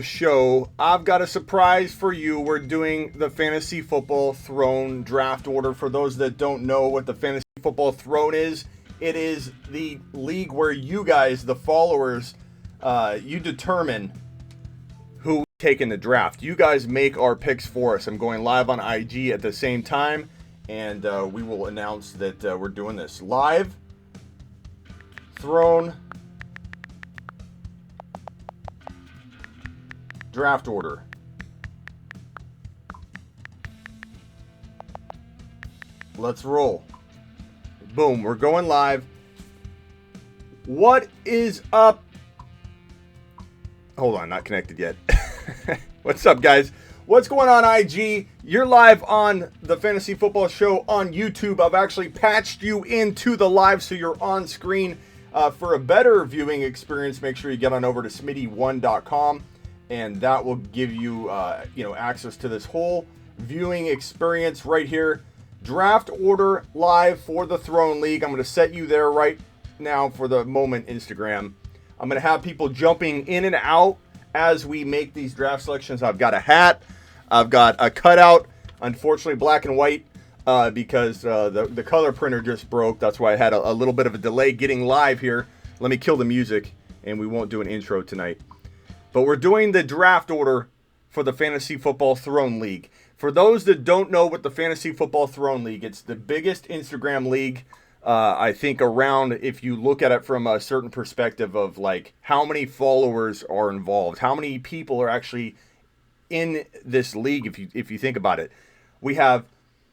show, I've got a surprise for you. We're doing the Fantasy Football Throne draft order. For those that don't know what the Fantasy Football Throne is, it is the league where you guys, the followers, you determine who we take in the draft. You guys make our picks for us. I'm going live on IG at the same time, and we will announce that we're doing this live. Throne draft order. Let's roll. Boom, we're going live. What is up? Hold on, not connected yet. What's up, guys? What's going on, IG? You're live on the Fantasy Football Show on YouTube. I've actually patched you into the live so you're on screen. For a better viewing experience, make sure you get on over to smitty1.com. And that will give you, access to this whole viewing experience right here. Draft order live for the Throne League. I'm going to set you there right now for the moment, Instagram. I'm going to have people jumping in and out as we make these draft selections. I've got a hat. I've got a cutout, unfortunately black and white, because the color printer just broke. That's why I had a little bit of a delay getting live here. Let me kill the music, and we won't do an intro tonight. But we're doing the draft order for the Fantasy Football Throne League. For those that don't know what the Fantasy Football Throne League, it's the biggest Instagram league, I think, around, if you look at it from a certain perspective of like how many followers are involved, how many people are actually in this league, if you think about it. We have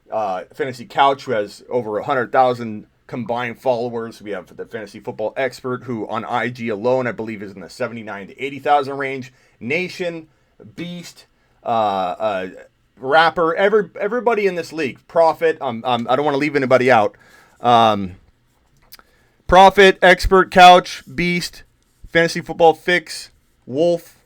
Fantasy Couch, who has over 100,000 combined followers. We have the Fantasy Football Expert, who on IG alone, I believe, is in the 79 to 80,000 range. Nation, Beast, Rapper, everybody in this league. Prophet, I don't want to leave anybody out. Prophet, Expert, Couch, Beast, Fantasy Football Fix, Wolf,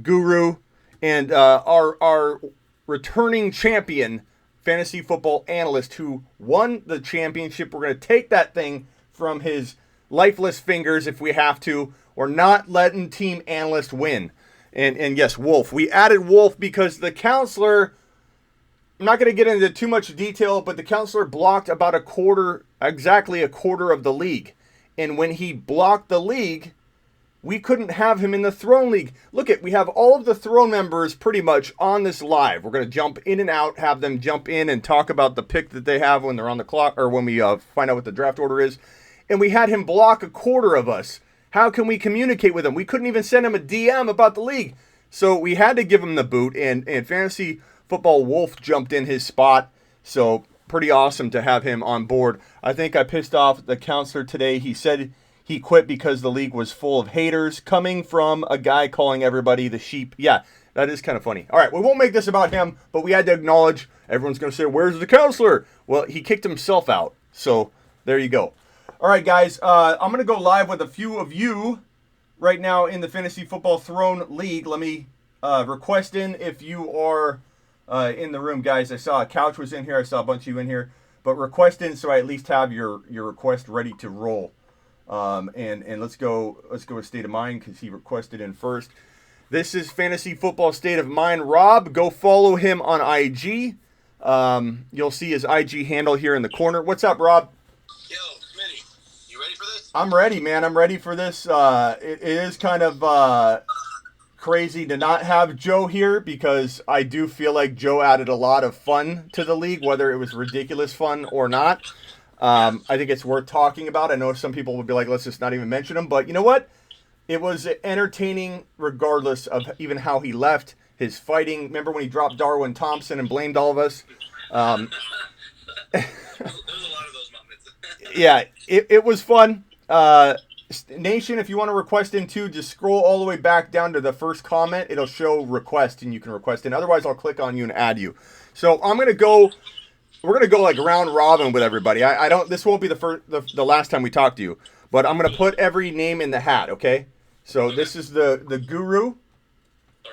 Guru, and our returning champion, Fantasy Football Analyst, who won the championship. We're going to take that thing from his lifeless fingers if we have to. We're not letting Team Analyst win. And yes, Wolf. We added Wolf because the counselor, I'm not going to get into too much detail, but the counselor blocked about exactly a quarter of the league. And when he blocked the league, we couldn't have him in the Throne League. Look we have all of the Throne members pretty much on this live. We're going to jump in and out, have them jump in and talk about the pick that they have when they're on the clock, or when we find out what the draft order is. And we had him block a quarter of us. How can we communicate with him? We couldn't even send him a DM about the league. So we had to give him the boot, and Fantasy Football Wolf jumped in his spot. So pretty awesome to have him on board. I think I pissed off the counselor today. He said he quit because the league was full of haters, coming from a guy calling everybody the sheep. Yeah, that is kind of funny. All right, we won't make this about him, but we had to acknowledge, everyone's going to say, where's the counselor? Well, he kicked himself out. So there you go. All right, guys, I'm going to go live with a few of you right now in the Fantasy Football Throne League. Let me request in if you are in the room, guys. I saw a Couch was in here. I saw a bunch of you in here. But request in so I at least have your request ready to roll. And let's go with State of Mind, because he requested in first. This is Fantasy Football State of Mind. Rob, go follow him on IG. You'll see his IG handle here in the corner. What's up, Rob? Yo, Smitty, you ready for this? I'm ready, man. I'm ready for this. It is kind of crazy to not have Joe here, because I do feel like Joe added a lot of fun to the league, whether it was ridiculous fun or not. I think it's worth talking about. I know some people would be like, let's just not even mention him. But you know what? It was entertaining regardless of even how he left. His fighting. Remember when he dropped Darwin Thompson and blamed all of us? There was a lot of those moments. Yeah, it was fun. Nation, if you want to request in too, just scroll all the way back down to the first comment. It'll show request, and you can request in. Otherwise, I'll click on you and add you. So we're gonna go like round robin with everybody. I don't. This won't be the last time we talk to you, but I'm gonna put every name in the hat. Okay. So this is the Guru. All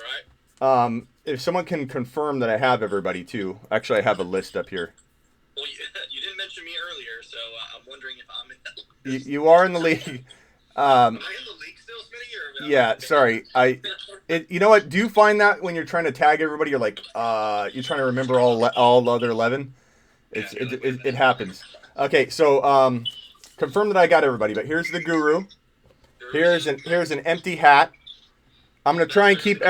right. If someone can confirm that I have everybody too. Actually, I have a list up here. Well, you didn't mention me earlier, so I'm wondering if I'm in that. You are in the league. Am I in the league still, Smitty? Or Yeah, sorry. You know what? Do you find that when you're trying to tag everybody, you're like, you're trying to remember all the other 11? It happens. Okay, so confirm that I got everybody. But here's the guru. Here's an empty hat. I'm gonna try and keep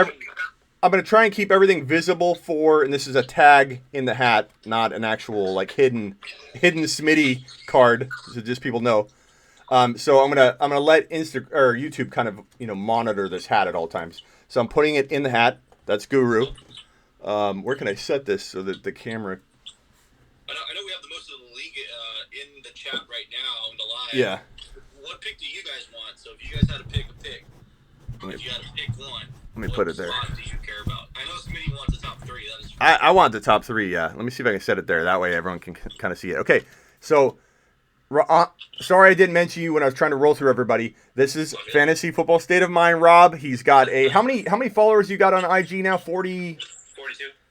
everything visible for, and this is a tag in the hat, not an actual like hidden Smitty card, so just people know. So I'm gonna let YouTube kind of monitor this hat at all times. So I'm putting it in the hat. That's Guru. Where can I set this so that the camera? I know we have the most of the league in the chat right now in the live. Yeah. What pick do you guys want? So if you guys had to pick a pick, if you had to pick one, let me put it there. What do you care about? I know Smitty wants the top 3. That is I want the top 3. Yeah. Let me see if I can set it there. That way everyone can kind of see it. Okay. So. Sorry I didn't mention you when I was trying to roll through everybody. This is Fantasy Football State of Mind, Rob. He's got how many followers you got on IG now? 42.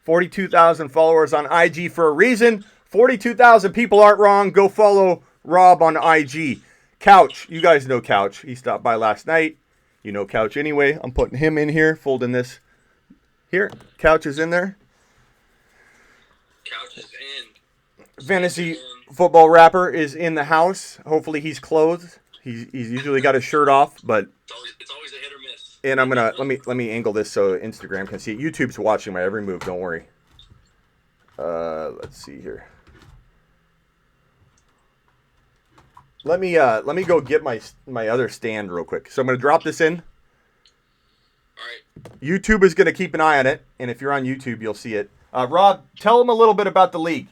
42,000 followers on IG for a reason. 42,000 people aren't wrong. Go follow Rob on IG. Couch, you guys know Couch. He stopped by last night. You know Couch anyway. I'm putting him in here, folding this. Here, Couch is in there. Couch is in. Fantasy Football Rapper is in the house. Hopefully he's clothed. He's usually got his shirt off, but it's always a hit or miss. And I'm gonna let me angle this so Instagram can see it. YouTube's watching my every move. Don't worry. Let's see here. Let me go get my other stand real quick. So I'm gonna drop this in. All right. YouTube is gonna keep an eye on it, and if you're on YouTube, you'll see it. Rob, tell them a little bit about the league.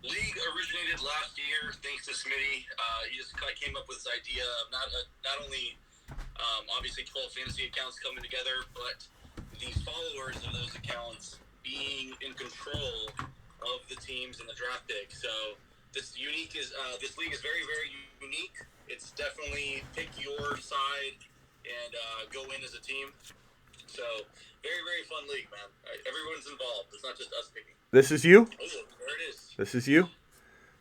League originated last year thanks to Smitty. He just kind of came up with this idea of not only obviously 12 fantasy accounts coming together, but the followers of those accounts being in control of the teams and the draft pick. So this league is very, very unique. It's definitely pick your side and go in as a team. So very, very fun league, man. Everyone's involved. It's not just us picking. This is you? Oh, there it is. This is you?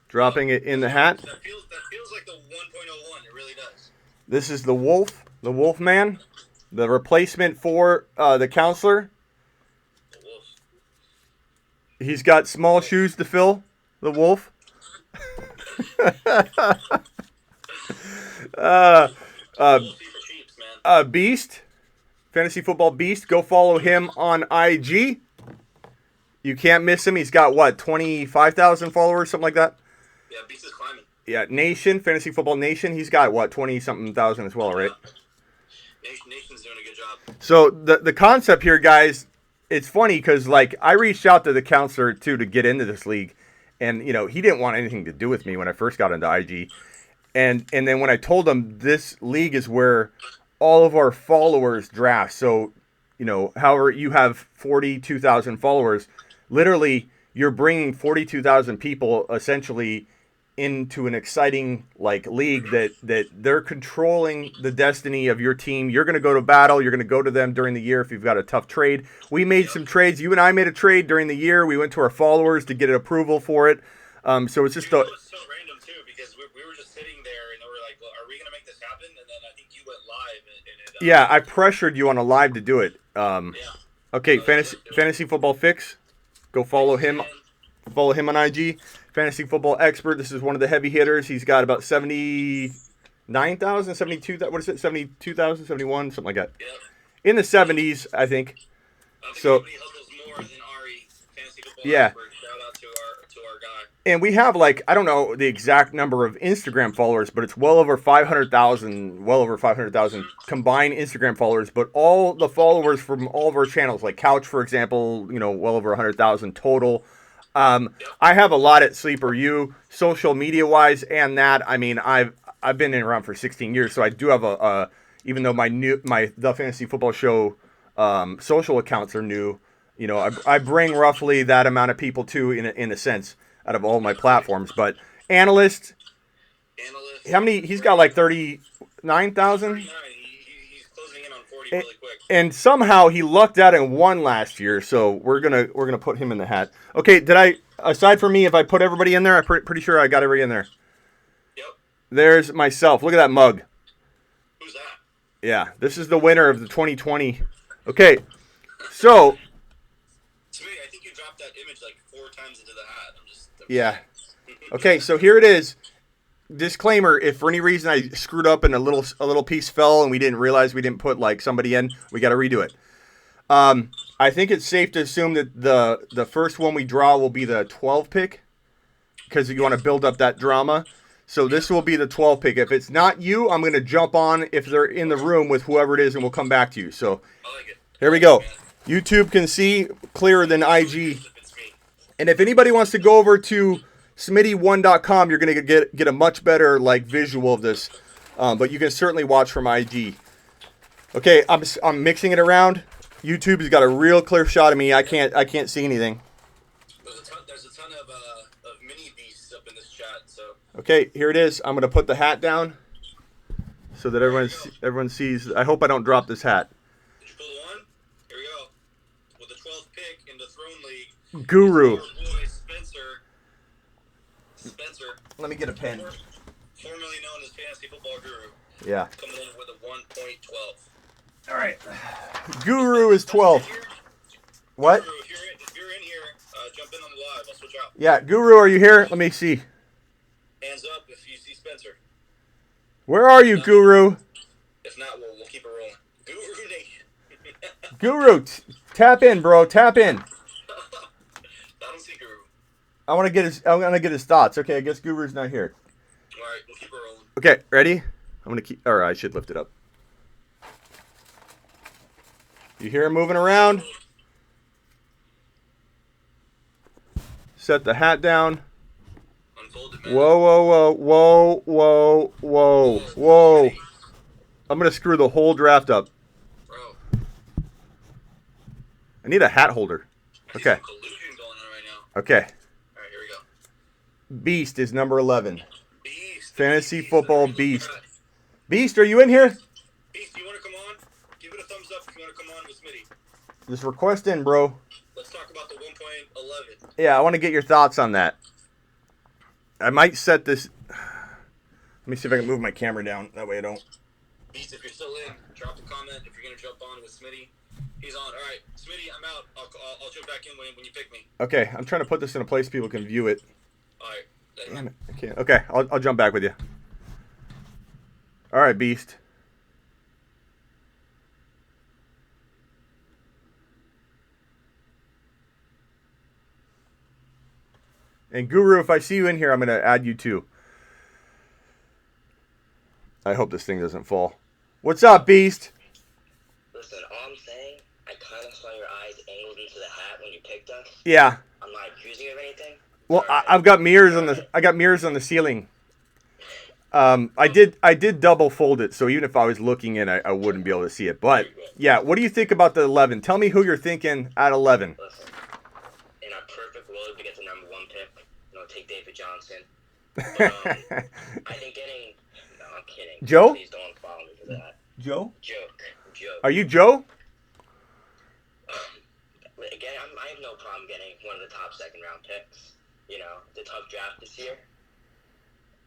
Dropping it in the hat? That feels like the 1.01. It really does. This is the Wolf Man, the replacement for the counselor. The Wolf. He's got small shoes to fill, the Wolf. Beast, Fantasy Football Beast. Go follow him on IG. You can't miss him. He's got, 25,000 followers, something like that? Yeah, Beast is climbing. Yeah, Nation, Fantasy Football Nation. He's got, 20-something thousand as well, right? Nation's doing a good job. So the concept here, guys, it's funny because, I reached out to the counselor, too, to get into this league. And, he didn't want anything to do with me when I first got into IG. And then when I told him this league is where all of our followers draft. So, however, you have 42,000 followers. Literally, you're bringing 42,000 people essentially into an exciting league that they're controlling the destiny of your team. You're going to go to battle. You're going to go to them during the year if you've got a tough trade. We made some trades. You and I made a trade during the year. We went to our followers to get an approval for it. So it's just it was so random too because we were just sitting there and they were like, well, "Are we going to make this happen?" And then I think you went live and it. Yeah, I pressured you on a live to do it. Yeah. Okay, Fantasy Football Fix. Go follow him. Follow him on IG. Fantasy Football Expert. This is one of the heavy hitters. He's got about 79,000, 72,000. What is it? 72,000, 71, something like that. Yeah. In the 70s, I think. So. Nobody hustles more than Ari. Fantasy Football Yeah. Expert. Shout out to our guy. And we have I don't know the exact number of Instagram followers, but it's well over 500,000 combined Instagram followers. But all the followers from all of our channels, like Couch, for example, well over 100,000 total. I have a lot at Sleeper U, social media wise, and that. I mean, I've been around for 16 years, so I do have even though the Fantasy Football Show social accounts are new. I bring roughly that amount of people too, in a sense, out of all my platforms. But analyst, how many? He's got 39,000. He's closing in on 40 really quick. And somehow he lucked out and won last year, so we're gonna put him in the hat. Okay, did I? Aside from me, if I put everybody in there, I'm pretty sure I got everybody in there. Yep. There's myself. Look at that mug. Who's that? Yeah, this is the winner of the 2020 Okay, so Smitty, I think you dropped that image like 4 times into the hat. I'm yeah. saying. Okay, so here it is. Disclaimer: if for any reason I screwed up and a little piece fell and we didn't realize we didn't put like somebody in, we got to redo it. I think it's safe to assume that the first one we draw will be the 12 pick because you want to build up that drama. So this will be the 12 pick. If it's not you, I'm going to jump on if they're in the room with whoever it is, and we'll come back to you. So I like it. here we go. YouTube can see clearer than IG. It's me. And if anybody wants to go over to smitty1.com, you're going to get a much better like visual of this. But you can certainly watch from IG. Okay, I'm mixing it around. YouTube has got a real clear shot of me. I can't see anything. There's a ton of mini beasts up in this chat. So Okay, here it is. I'm going to put the hat down so that everyone sees. I hope I don't drop this hat. did you pull the one? Here we go. With the 12th pick in the Throne League. Guru. Our boy Spencer. Let me get a pen. Formerly known as Fantasy Football Guru. Yeah. Coming in with a 1.12. All right. Guru is 12. What? Guru, if you're in here, jump in on the live. I'll switch out. Yeah, Guru, are you here? Let me see. Hands up if you see Spencer. Where are you, Guru? If not, we'll keep it rolling. Guru Nation. Guru, tap in, bro. Tap in. I don't see Guru. I want to get his thoughts. Okay, I guess Guru's not here. All right, we'll keep it rolling. Okay, ready? I'm gonna keep. Or I should lift it up. You hear him moving around? Set the hat down. Unfold it, man. Whoa. I'm gonna screw the whole draft up. Bro. I need a hat holder. I see Okay. some collusion going on right now. Okay. All right, here we go. Beast is number 11. Beast. Fantasy football beast. Beast, are you in here? Beast, you want to come on? Give it a thumbs up if you want to come on with Smitty. Just request in, bro. Let's talk about the 1.11. Yeah, I want to get your thoughts on that. I might set this. Let me see if I can move my camera down. That way I don't. Beast, if you're still in, drop a comment if you're going to jump on with Smitty. He's on. All right, Smitty, I'm out. I'll jump back in when you pick me. Okay, I'm trying to put this in a place people can view it. All right. Damn it, I can't. Okay, I'll jump back with you. All right, Beast. And Guru, if I see you in here, I'm going to add you too. I hope this thing doesn't fall. What's up, Beast? Listen, all I'm saying, I kind of saw your eyes angled into the hat when you picked us. Yeah. I'm not accusing you of anything. Well, Alright. I've got mirrors on the. I got mirrors on the ceiling. I did double fold it, so even if I was looking in, I wouldn't be able to see it. But yeah, what do you think about the 11? Tell me who you're thinking at 11. Listen, in a perfect world, we get the number 1 pick. Take David Johnson. But, I think getting... No, I'm kidding. Joe? Please don't follow me for that. Joe? Joke. Are you Joe? Again, I have no problem getting one of the top second-round picks. The tough draft this year.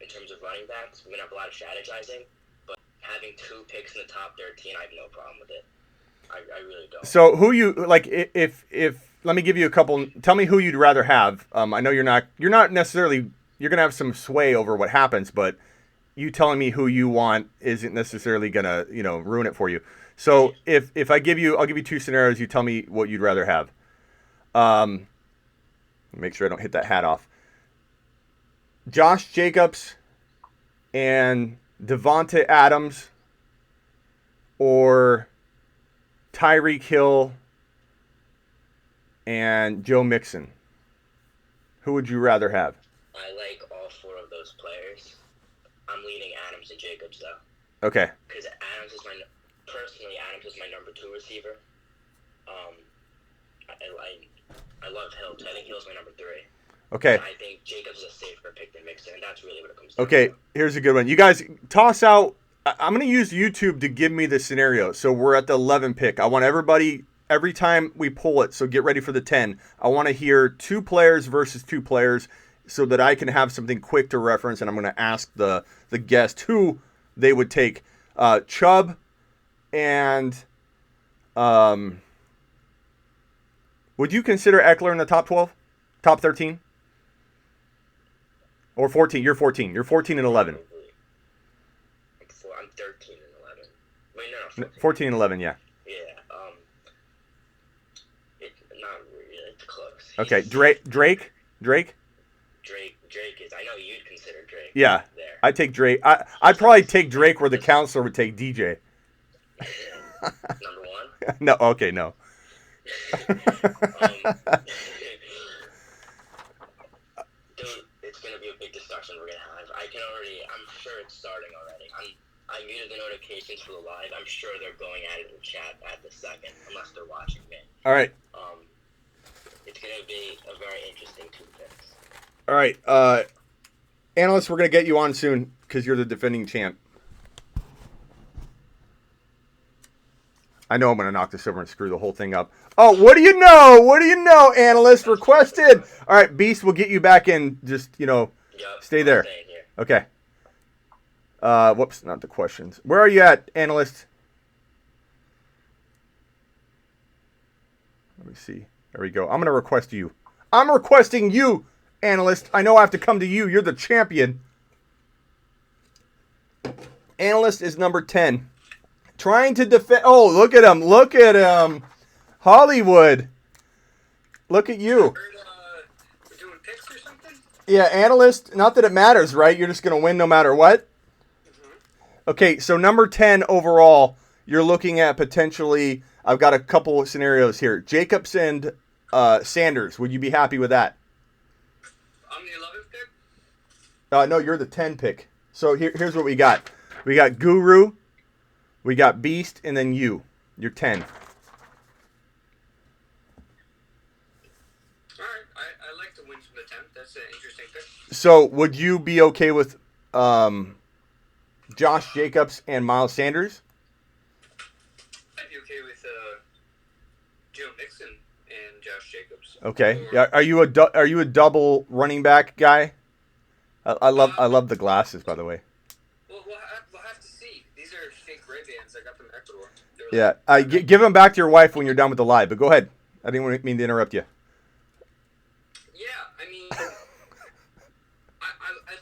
In terms of running backs, we're going to have a lot of strategizing. But having 2 picks in the top 13, I have no problem with it. I really don't. So who you like? If let me give you a couple. Tell me who you'd rather have. I know you're not necessarily. You're gonna have some sway over what happens, but you telling me who you want isn't necessarily gonna ruin it for you. So if I'll give you 2 scenarios. You tell me what you'd rather have. Make sure I don't hit that hat off. Josh Jacobs and Devonta Adams, or Tyreek Hill and Joe Mixon. Who would you rather have? I like all 4 of those players. I'm leaning Adams and Jacobs, though. Okay. Because Adams is my number 2 receiver. I love Hill, too. I think Hill's my number 3. Okay. And I think Jacobs is a safer pick than Mixon, and that's really what it comes down Okay, to. here's a good one. You guys toss out. I'm going to use YouTube to give me the scenario. So we're at the 11 pick. I want everybody, every time we pull it, so get ready for the 10. I want to hear 2 players versus 2 players so that I can have something quick to reference, and I'm going to ask the guest who they would take. Chubb and Would you consider Eckler in the top 12? Top 13? Or 14? You're 14. You're 14 and 11. I'm 13 and 11. Wait, no, 14. 14 and 11, yeah. Yeah, not really. It's close. Okay, Drake? Drake is. I know you'd consider Drake. Yeah, there. I'd take Drake. I'd probably take Drake where the counselor would take DJ. Number one? No, okay, no. Dude, it's gonna be a big discussion we're gonna have. I'm sure it's starting already. I muted the notifications for the live. I'm sure they're going at it in the chat at the second, unless they're watching me. All right. It's gonna be a very interesting 2 picks. All right, analyst, we're gonna get you on soon because you're the defending champ. I know I'm gonna knock this over and screw the whole thing up. Oh, what do you know? What do you know, analyst requested? All right, Beast, we'll get you back in. Just stay there. Okay. Whoops, not the questions. Where are you at, analyst? Let me see. There we go. I'm gonna request you. I'm requesting you, analyst. I know I have to come to you. You're the champion. Analyst is number 10. Trying to defend. Oh, look at him. Look at him. Hollywood. Look at you. We're doing picks or something? Yeah, analyst. Not that it matters, right? You're just going to win no matter what. Mm-hmm. Okay, so number 10 overall, you're looking at potentially, I've got a couple of scenarios here. Jacobs and Sanders. Would you be happy with that? I'm the 11th pick? No, you're the 10 pick. So here's what we got. We got Guru. We got Beast, and then you. You're 10. All right. I like to win from the 10th. That's an interesting pick. So would you be okay with Josh Jacobs and Miles Sanders? I'd be okay with Joe Mixon and Josh Jacobs. Okay. Yeah. Are you a double running back guy? I love the glasses, by the way. We'll have to see. These are fake Ray-Bans. I got them in Ecuador. Yeah. Give them back to your wife when you're done with the live. But go ahead. I didn't mean to interrupt you. Yeah, I mean, I'd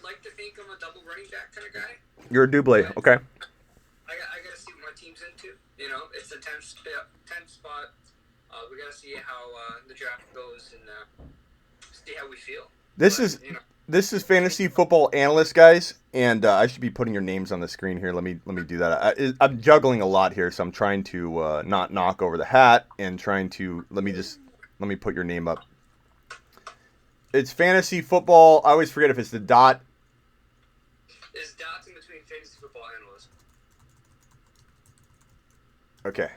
like to think I'm a double running back kind of guy. You're a double. Okay. I got to see what my team's into. It's the 10th spot. We got to see how the draft goes and see how we feel. This is Fantasy Football Analyst, guys, and I should be putting your names on the screen here. Let me do that. I'm juggling a lot here, so I'm trying to not knock over the hat and trying to let me put your name up. It's Fantasy Football. I always forget if it's the dot. It's dots in between Fantasy Football Analyst. Okay.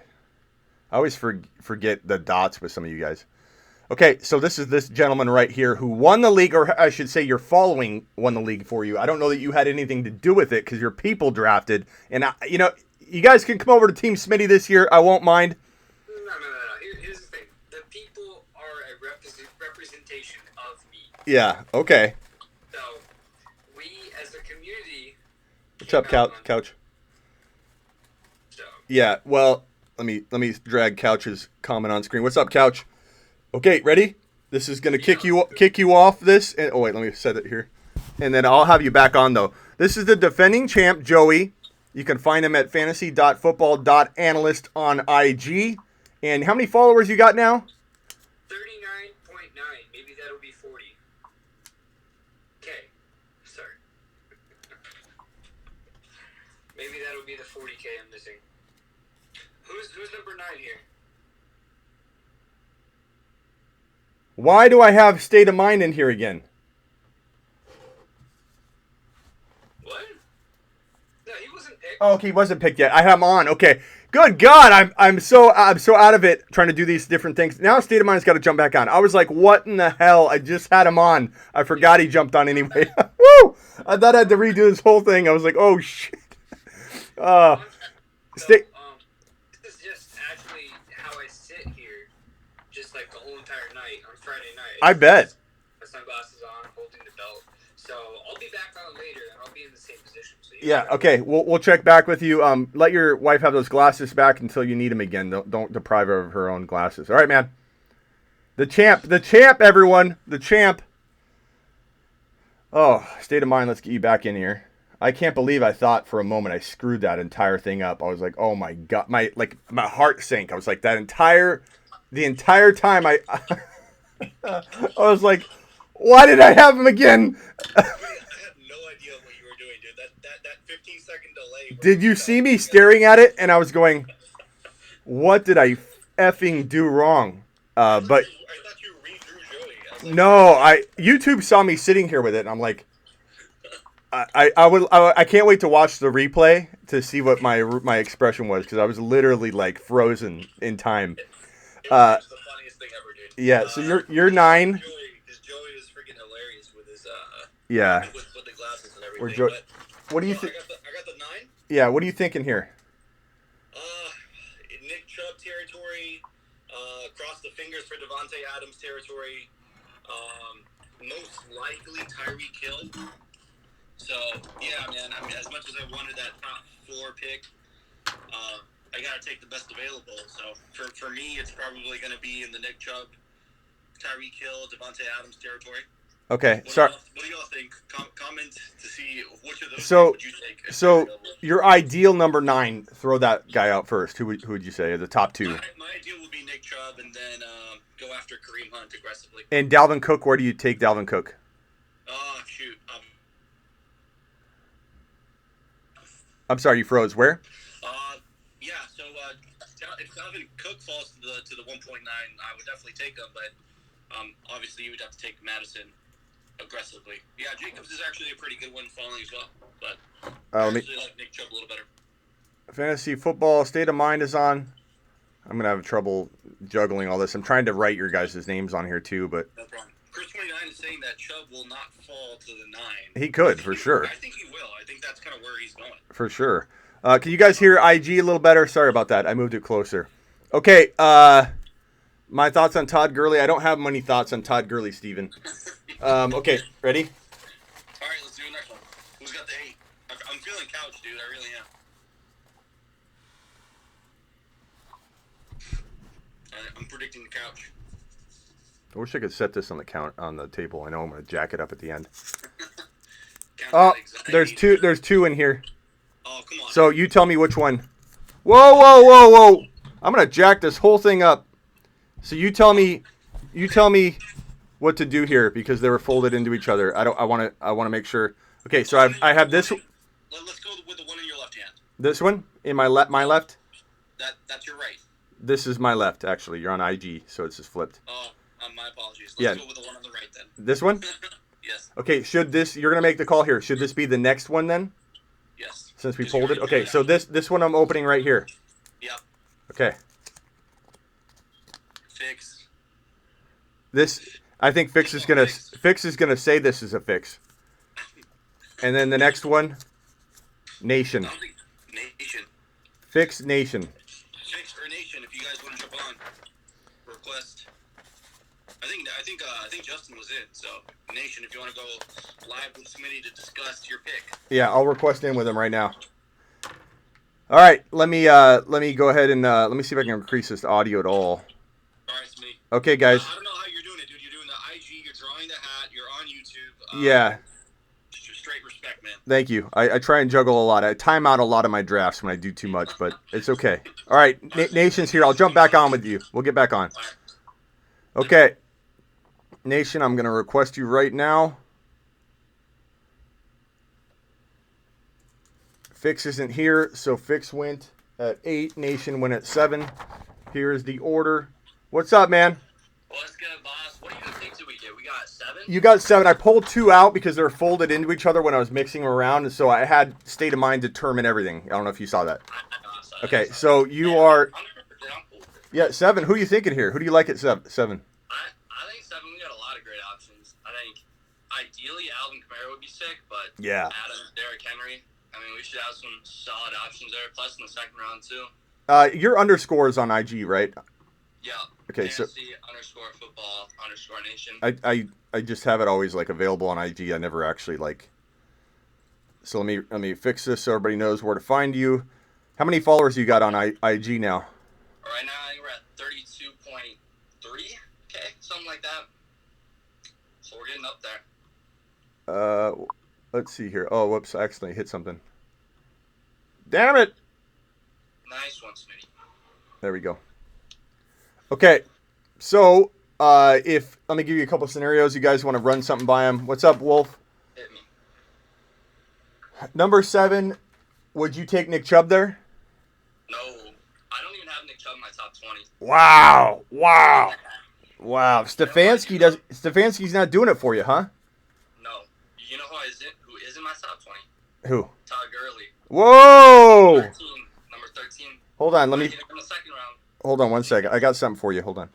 I always forget the dots with some of you guys. Okay, so this is this gentleman right here who won the league, or I should say your following won the league for you. I don't know that you had anything to do with it because your people drafted. And, you guys can come over to Team Smitty this year. I won't mind. No. Here's the thing. The people are a representation of me. Yeah, okay. So, we as a community... What's up, Couch? So. Yeah, well, let me drag Couch's comment on screen. What's up, Couch? Okay, ready? This is gonna kick you off this. And, oh wait, let me set it here, and then I'll have you back on though. This is the defending champ, Joey. You can find him at fantasy.football.analyst on IG. And how many followers you got now? 39.9. Maybe that'll be 40. Okay, sorry. Maybe that'll be the 40K I'm missing. Who's number 9 here? Why do I have State of Mind in here again? What? No, he wasn't picked. Oh, okay, he wasn't picked yet. I have him on. Okay, good God, I'm so out of it trying to do these different things. Now State of Mind's got to jump back on. I was like, what in the hell? I just had him on. I forgot he jumped on anyway. Woo! I thought I had to redo this whole thing. I was like, oh shit. State. This is just actually how I sit here, just like the whole entire night on Friday night. I bet. My sunglasses on, holding the belt. So I'll be back on later, and I'll be in the same position. So Yeah. Okay. We'll check back with you. Let your wife have those glasses back until you need them again. Don't deprive her of her own glasses. All right, man. The champ, everyone, the champ. Oh, state of mind. Let's get you back in here. I can't believe I thought for a moment I screwed that entire thing up. I was like, oh my god, my heart sank. I was like, the entire time I was like, why did I have him again? I had no idea what you were doing, dude. That 15-second delay. Did you see me staring at it? And I was going, what did I effing do wrong? But I thought you redrew Joey. I was like, no, YouTube saw me sitting here with it, and I'm like, I can't wait to watch the replay to see what my expression was, because I was literally like frozen in time. It was the funniest thing ever, dude. Yeah, so you're 9. Joey is freaking hilarious with his Yeah. with the glasses and Or everything. What do you So think? I got the 9. Yeah, what are you thinking here? Nick Chubb territory. Cross the fingers for Devontae Adams territory. Most likely Tyreek Hill. So yeah, man. I mean, as much as I wanted that top 4 pick, I gotta take the best available. So for me, it's probably gonna be in the Nick Chubb, Tyreek Hill, Devontae Adams territory. Okay, What sorry. do y'all think? Comment to see which of those So- would you take. if So they're available. your ideal number 9. Throw that guy out first. Who would you say are the top 2? My ideal would be Nick Chubb, and then go after Kareem Hunt aggressively. And Dalvin Cook. Where do you take Dalvin Cook? Oh shoot. I'm sorry, you froze. Where? Yeah. So if Dalvin Cook falls to the 1.9, I would definitely take him. But obviously, you would have to take Madison aggressively. Yeah, Jacobs is actually a pretty good one falling as well. But I Let me. actually like Nick Chubb a little better. Fantasy football state of mind is on. I'm gonna have trouble juggling all this. I'm trying to write your guys' names on here too, but No problem. Chris 29 is saying that Chubb will not fall to the 9. he could for sure. I think he will. I think that's kind of where he's going. For sure. Can you guys hear IG a little better? Sorry about that. I moved it closer. Okay. My thoughts on Todd Gurley. I don't have many thoughts on Todd Gurley, Steven. Okay, ready? All right, let's do the next one. Who's got the 8? I'm feeling couch, dude. I really am. All right, I'm predicting the couch. I wish I could set this on the table. I know I'm gonna jack it up at the end. Count Oh, that anxiety. there's two in here. Oh, come on. So you tell me which one. Whoa! I'm gonna jack this whole thing up. So you tell me what to do here, because they were folded into each other. I want to make sure. Okay, so I have this Let's go with the one in your left hand. this one in my left. That's your right. This is my left, actually. You're on IG, so it's just flipped. Oh, my apologies. Yeah. Let's go with the one on the right then. This one? Yes. Okay, you're gonna make the call here. Should this be the next one then? Yes. Since we Because you're folded? right. Okay, so this one I'm opening right here. Yep. Okay. Fix. This, I think Fix is gonna say this is a fix. And then the next one, Nation. I don't think Nation. Fix Nation. Fix or Nation, if you guys want to jump on. Request. I think Justin was in, so Nation, if you want to go live with Smitty to discuss your pick. Yeah, I'll request in with him right now. All right, let me go ahead and let me see if I can increase this audio at all. All right, Smitty. Okay, guys. I don't know how you're doing it, dude. You're doing the IG, you're drawing the hat, you're on YouTube. Yeah, Straight respect, man. thank you. I try and juggle a lot. I time out a lot of my drafts when I do too much, but it's okay. All right, Nation's here. I'll jump back on with you. We'll get back on. All right. Okay. Nation, I'm going to request you right now. Fix isn't here, so Fix went at 8. Nation went at 7. Here is the order. What's up, man? What's good, boss? What do you think did we get? We got 7? You got 7. I pulled 2 out because they're folded into each other when I was mixing them around, and so I had state of mind determine everything. I don't know if you saw that. I saw that. Okay, so you are... I'm cool with it. Yeah, 7. Who are you thinking here? Who do you like at 7? I think 7, we got a lot of great options. I think ideally Alvin Kamara would be sick, but Yeah. Adams, Derrick Henry. I mean, we should have some solid options there. Plus in the second round too. Your underscore is on IG, right? Yeah. Okay, so _football_nation. I just have it always like available on IG. I never actually like. So let me fix this so everybody knows where to find you. How many followers you got on IG now? Right now we're at 32.3K, something like that. So we're getting up there. Let's see here. Oh, whoops! I accidentally hit something. Damn it! Nice one, Smitty. There we go. Okay, so if let me give you a couple scenarios. You guys want to run something by him? What's up, Wolf? Hit me. Number 7. Would you take Nick Chubb there? No, I don't even have Nick Chubb in my top 20. Wow! Stefanski's not doing it for you, huh? No. You know who is in my top 20? Who? Todd Gurley. Whoa! Number 13. Hold on, let me. Get him in the second round. Hold on 1 second. I got something for you. Hold on.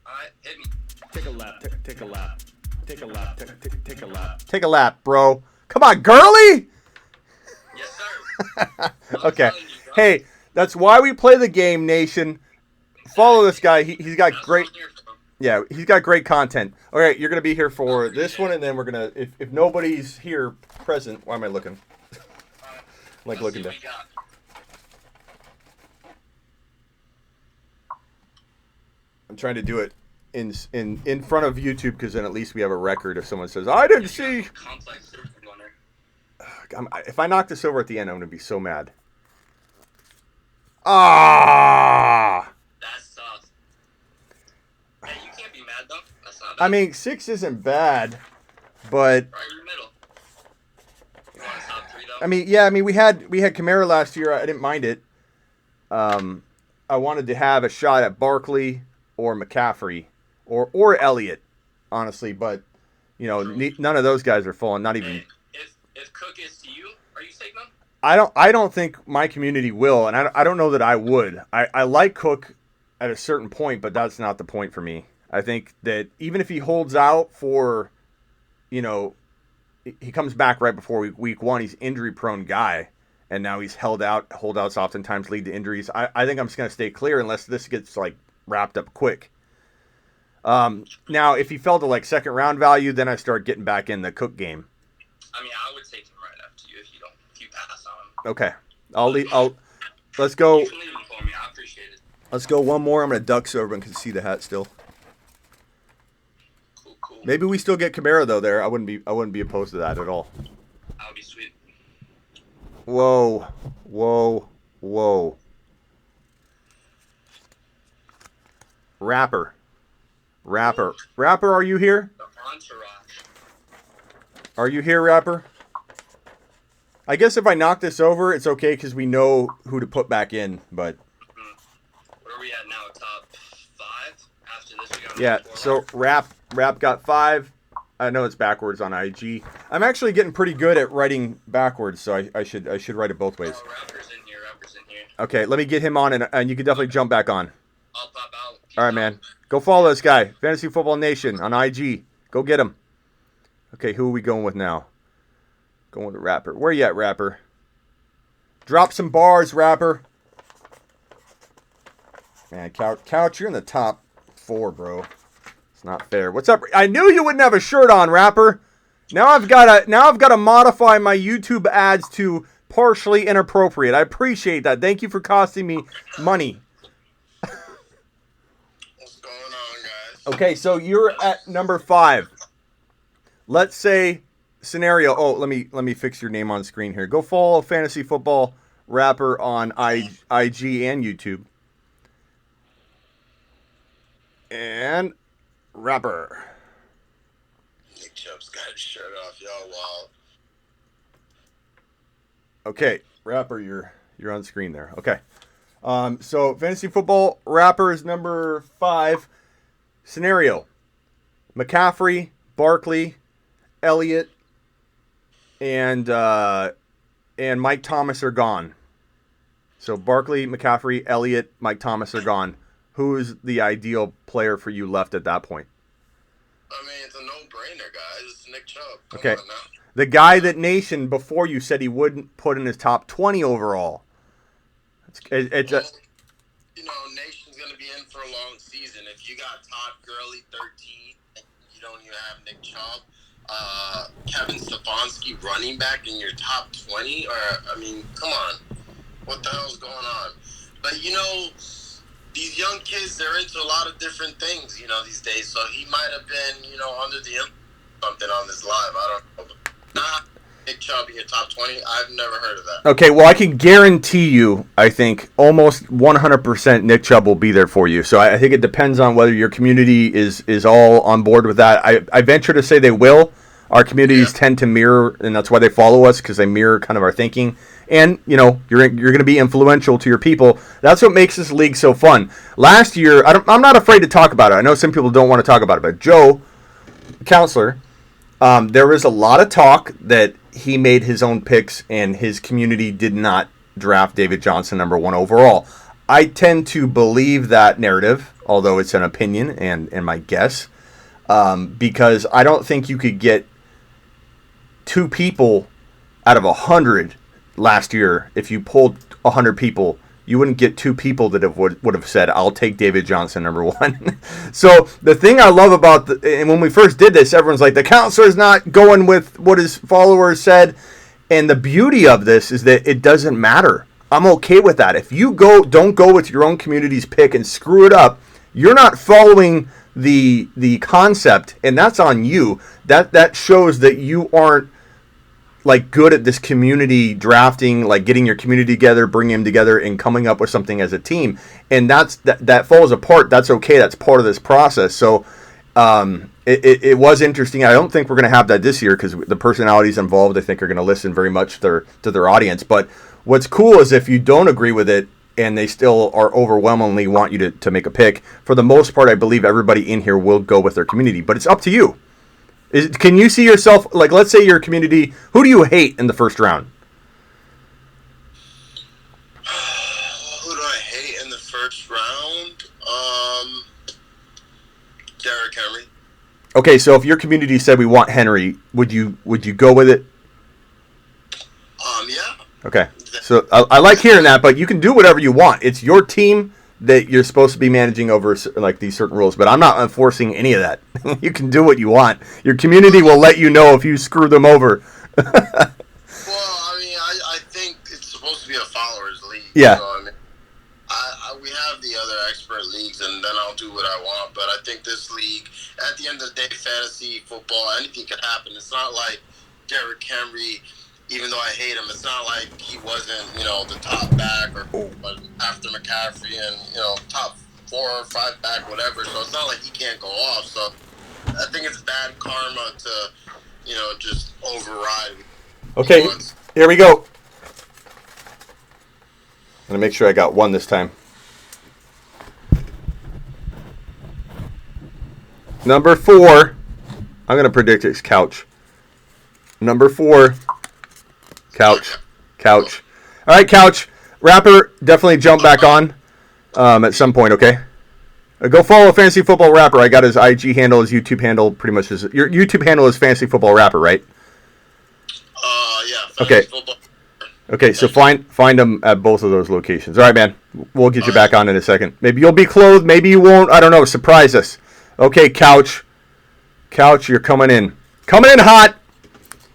All right, hit me. Take a lap. Take a lap. Take a lap. Take a lap. Take a lap, bro. Come on, Gurley! Yes, sir. I'm Okay. telling you, bro. Hey, that's why we play the game, Nation. Follow this guy. He's got That's great. what I'm here for. Yeah, he's got great content. All right, you're gonna be here for this one, and then we're gonna. If nobody's here present, why am I looking? Like Let's looking see down. what we got. I'm trying to do it in front of YouTube because then at least we have a record if someone says I didn't see. Complex surfing runner. If I knock this over at the end, I'm gonna be so mad. Ah! That's tough. Hey, you can't be mad though. That's not bad. I mean, 6 isn't bad, but right in the middle. You want a top 3 though? I mean, yeah. I mean, we had Kamara last year. I didn't mind it. I wanted to have a shot at Barkley or McCaffrey or Elliott, honestly, but you know, none of those guys are falling. Not even. Hey, if Cook is to you, are you taking him? I don't think my community will, and I don't know that I would. I like Cook at a certain point, but that's not the point for me. I think that even if he holds out for, you know, he comes back right before week 1. He's injury-prone guy, and now he's held out. Holdouts oftentimes lead to injuries. I think I'm just going to stay clear unless this gets, like, wrapped up quick. Now, if he fell to, like, second-round value, then I start getting back in the Cook game. I mean, I would take him right after you if you pass on him. Okay. Let's go. You can leave him for me. I appreciate it. Let's go one more. I'm going to duck so everyone can see the hat still. Cool. Maybe we still get Kamara though there. I wouldn't be opposed to that at all. That would be sweet. Whoa. Rapper, are you here? The entourage. Are you here, Rapper? I guess if I knock this over, it's okay because we know who to put back in, but... Where are we at now? Top 5? After this, we got Yeah, so Rap got 5. I know it's backwards on IG. I'm actually getting pretty good at writing backwards, so I should write it both ways. Oh, Rapper's in here. Okay, let me get him on, and you can definitely jump back on. I'll pop out. All right, man. Go follow this guy, Fantasy Football Nation on IG. Go get him. Okay, who are we going with now? Going with the Rapper. Where you at, Rapper? Drop some bars, Rapper. Man, Couch, you're in the top 4, bro. It's not fair. What's up? I knew you wouldn't have a shirt on, Rapper. Now I've got to modify my YouTube ads to partially inappropriate. I appreciate that. Thank you for costing me money. What's going on, guys? Okay, so you're at number 5. Let's say scenario. Oh, let me fix your name on screen here. Go follow Fantasy Football Rapper on IG and YouTube. And Rapper. Nick Chubb's got his shirt off. Y'all wild. Okay, Rapper, you're on screen there. Okay. So Fantasy Football Rapper is number 5. Scenario: McCaffrey, Barkley, Elliott, and Mike Thomas are gone. So Barkley, McCaffrey, Elliott, Mike Thomas are gone. Who is the ideal player for you left at that point? I mean, it's a no-brainer, guys. It's Nick Chubb. Come Okay. on now. The guy that Nation before you said he wouldn't put in his top 20 overall. It's Well, you know, Nation's going to be in for a if you got Todd Gurley 13, and you don't even have Nick Chubb, Kevin Stefanski running back in your top 20, or I mean, come on, what the hell's going on? But you know, these young kids, they're into a lot of different things, you know, these days. So he might have been, you know, under the influence of something on this live. I don't know. Not Nick Chubb in your top 20. I've never heard of that. Okay, well, I can guarantee you, I think, almost 100% Nick Chubb will be there for you. So I think it depends on whether your community is all on board with that. I venture to say they will. Our communities tend to mirror, and that's why they follow us, because they mirror kind of our thinking. And, you know, you're going to be influential to your people. That's what makes this league so fun. Last year, I'm not afraid to talk about it. I know some people don't want to talk about it, but Joe, counselor, there was a lot of talk that he made his own picks and his community did not draft David Johnson #1 overall. I tend to believe that narrative, although it's an opinion and my guess, because I don't think you could get 2 people out of 100 last year. If you pulled 100 people, you wouldn't get 2 people that would have said, I'll take David Johnson #1. So the thing I love about and when we first did this, everyone's like, the counselor's not going with what his followers said. And the beauty of this is that it doesn't matter. I'm okay with that. If you don't go with your own community's pick and screw it up, you're not following the concept, and that's on you. That shows that you aren't like good at this community drafting, like getting your community together, bringing them together, and coming up with something as a team. And that falls apart. That's okay. That's part of this process. So it was interesting. I don't think we're going to have that this year because the personalities involved, I think, are going to listen very much to their audience. But what's cool is if you don't agree with it and they still are overwhelmingly want you to make a pick, for the most part, I believe everybody in here will go with their community. But it's up to you. Can you see yourself, like, let's say your community, who do you hate in the first round? Who do I hate in the first round? Derrick Henry. Okay, so if your community said we want Henry, would you go with it? Yeah. Okay, so I like hearing that, but you can do whatever you want. It's your team that you're supposed to be managing over, like, these certain rules, but I'm not enforcing any of that. You can do what you want. Your community will let you know if you screw them over. Well, I mean, I think it's supposed to be a followers league. Yeah. So, I mean, we have the other expert leagues, and then I'll do what I want. But I think this league, at the end of the day, fantasy football, anything can happen. It's not like Derrick Henry. Even though I hate him, it's not like he wasn't, you know, the top back or after McCaffrey and, you know, top 4 or 5 back, whatever. So it's not like he can't go off. So I think it's bad karma to, you know, just override. Okay, here we go. I'm going to make sure I got one this time. Number 4, I'm going to predict it's Couch. Number 4. Couch. All right, Couch. Rapper, definitely jump back on at some point, okay? Go follow Fantasy Football Rapper. I got his IG handle, his YouTube handle, pretty much your YouTube handle is Fantasy Football Rapper, right? Yeah. Okay. Football. Okay, so find him at both of those locations. All right, man. We'll get you back on in a second. Maybe you'll be clothed. Maybe you won't. I don't know. Surprise us. Okay, Couch. Couch, you're coming in. Coming in hot.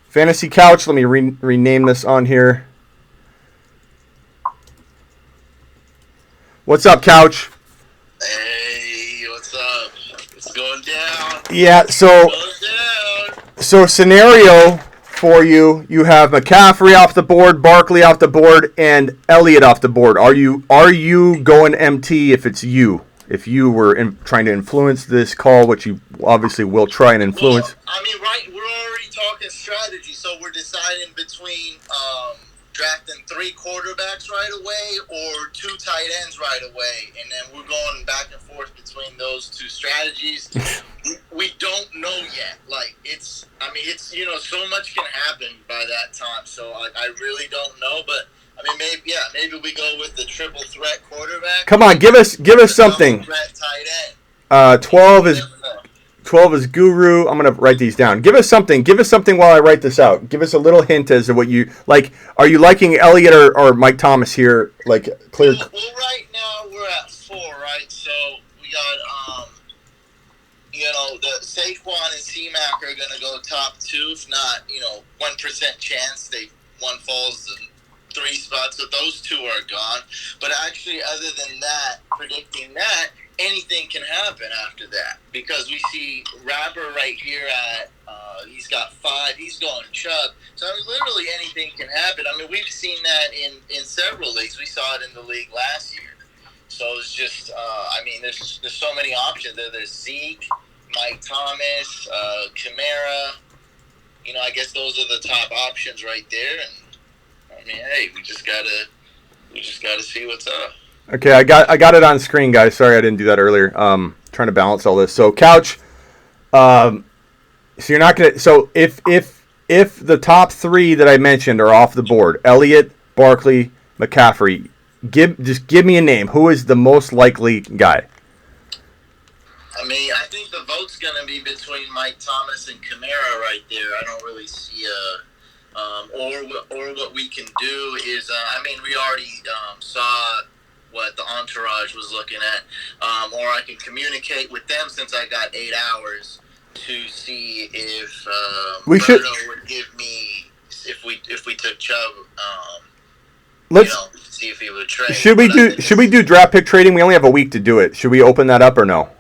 Fantasy Couch, let me rename this on here. What's up, Couch? Hey, what's up? It's going down. Yeah, so scenario for you have McCaffrey off the board, Barkley off the board, and Elliott off the board. Are you going MT if it's you? If you were trying to influence this call, which you obviously will try and influence. Well, I mean, right, we're already talking strategy, so we're deciding between drafting 3 quarterbacks right away or 2 tight ends right away, and then we're going back and forth between those 2 strategies. We don't know yet. Like, it's, you know, so much can happen by that time, so I really don't know, but I mean, maybe we go with the triple threat quarterback. Come on, give us something. Threat tight end. 12 is Guru. I'm gonna write these down. Give us something while I write this out. Give us a little hint as to what you like. Are you liking Elliott or Mike Thomas here? Like clear. Well, right now we're at 4, right? So we got Saquon and C-Mac are going to go top 2, if not, 1% chance one falls in 3 spots, so those 2 are gone. But actually, other than that, predicting that, anything can happen after that, because we see Rapper right here at he's got 5. He's going Chubb. So literally anything can happen. I mean, we've seen that in several leagues. We saw it in the league last year. So it's just, there's so many options there. There's Zeke, Mike Thomas, Kamara. I guess those are the top options right there. And hey, we just gotta see what's up. Okay, I got it on screen, guys. Sorry I didn't do that earlier. Trying to balance all this. So Couch, so you're not gonna. So if the top 3 that I mentioned are off the board, Elliott, Barkley, McCaffrey, just give me a name. Who is the most likely guy? I think the vote's gonna be between Mike Thomas and Kamara right there. I don't really see or what we can do is, we already saw what the entourage was looking at, or I can communicate with them since I got 8 hours to see if we should would give me if we took Chubb. Let's see if he would trade. Should we do draft pick trading? We only have a week to do it. Should we open that up or no?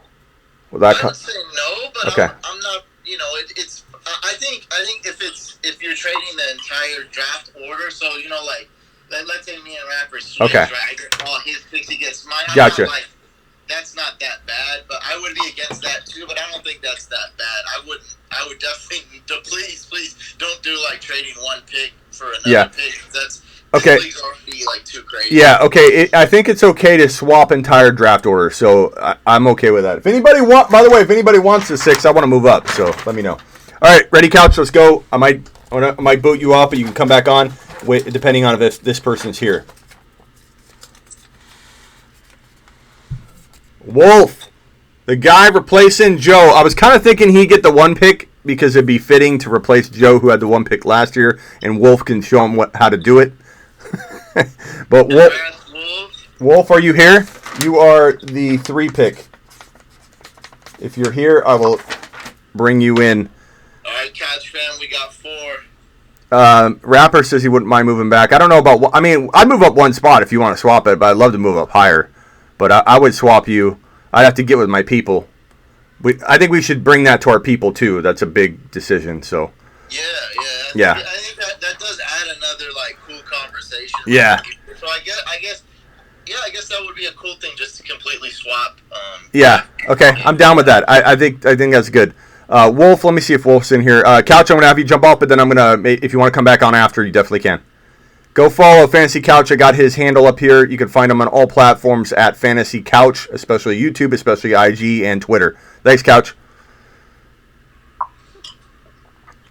I would say no, but okay. I'm not. It's. I think if you're trading the entire draft order, so let's say me and Rapper switch, okay. Right? I get all his picks, he gets mine. Gotcha. That's not that bad, but I would be against that too. But I don't think that's that bad. I would definitely. Please don't do trading one pick for another pick. That's. Okay. This league's already too crazy. Yeah. Okay. I think it's okay to swap entire draft order, so I'm okay with that. If anybody wants the 6, I want to move up. So let me know. All right, ready, Couch? Let's go. I might boot you off, but you can come back on. Wait, depending on if this person's here. Wolf, the guy replacing Joe. I was kind of thinking he'd get the 1 pick because it'd be fitting to replace Joe, who had the 1 pick last year, and Wolf can show him how to do it. But Wolf, are you here? You are the 3 pick. If you're here, I will bring you in. All right, Couch fam, we got 4. Rapper says he wouldn't mind moving back. I don't know about. I'd move up 1 spot if you want to swap it, but I'd love to move up higher. But I would swap you. I'd have to get with my people. I think we should bring that to our people too. That's a big decision. So. Yeah. I think that does add another cool conversation. Yeah. So I guess that would be a cool thing, just to completely swap. Yeah. Okay. I'm down with that. I think that's good. Wolf, let me see if Wolf's in here. Couch, I'm gonna have you jump up, but then I'm gonna. If you want to come back on after, you definitely can. Go follow Fantasy Couch. I got his handle up here. You can find him on all platforms at Fantasy Couch, especially YouTube, especially IG and Twitter. Thanks, Couch.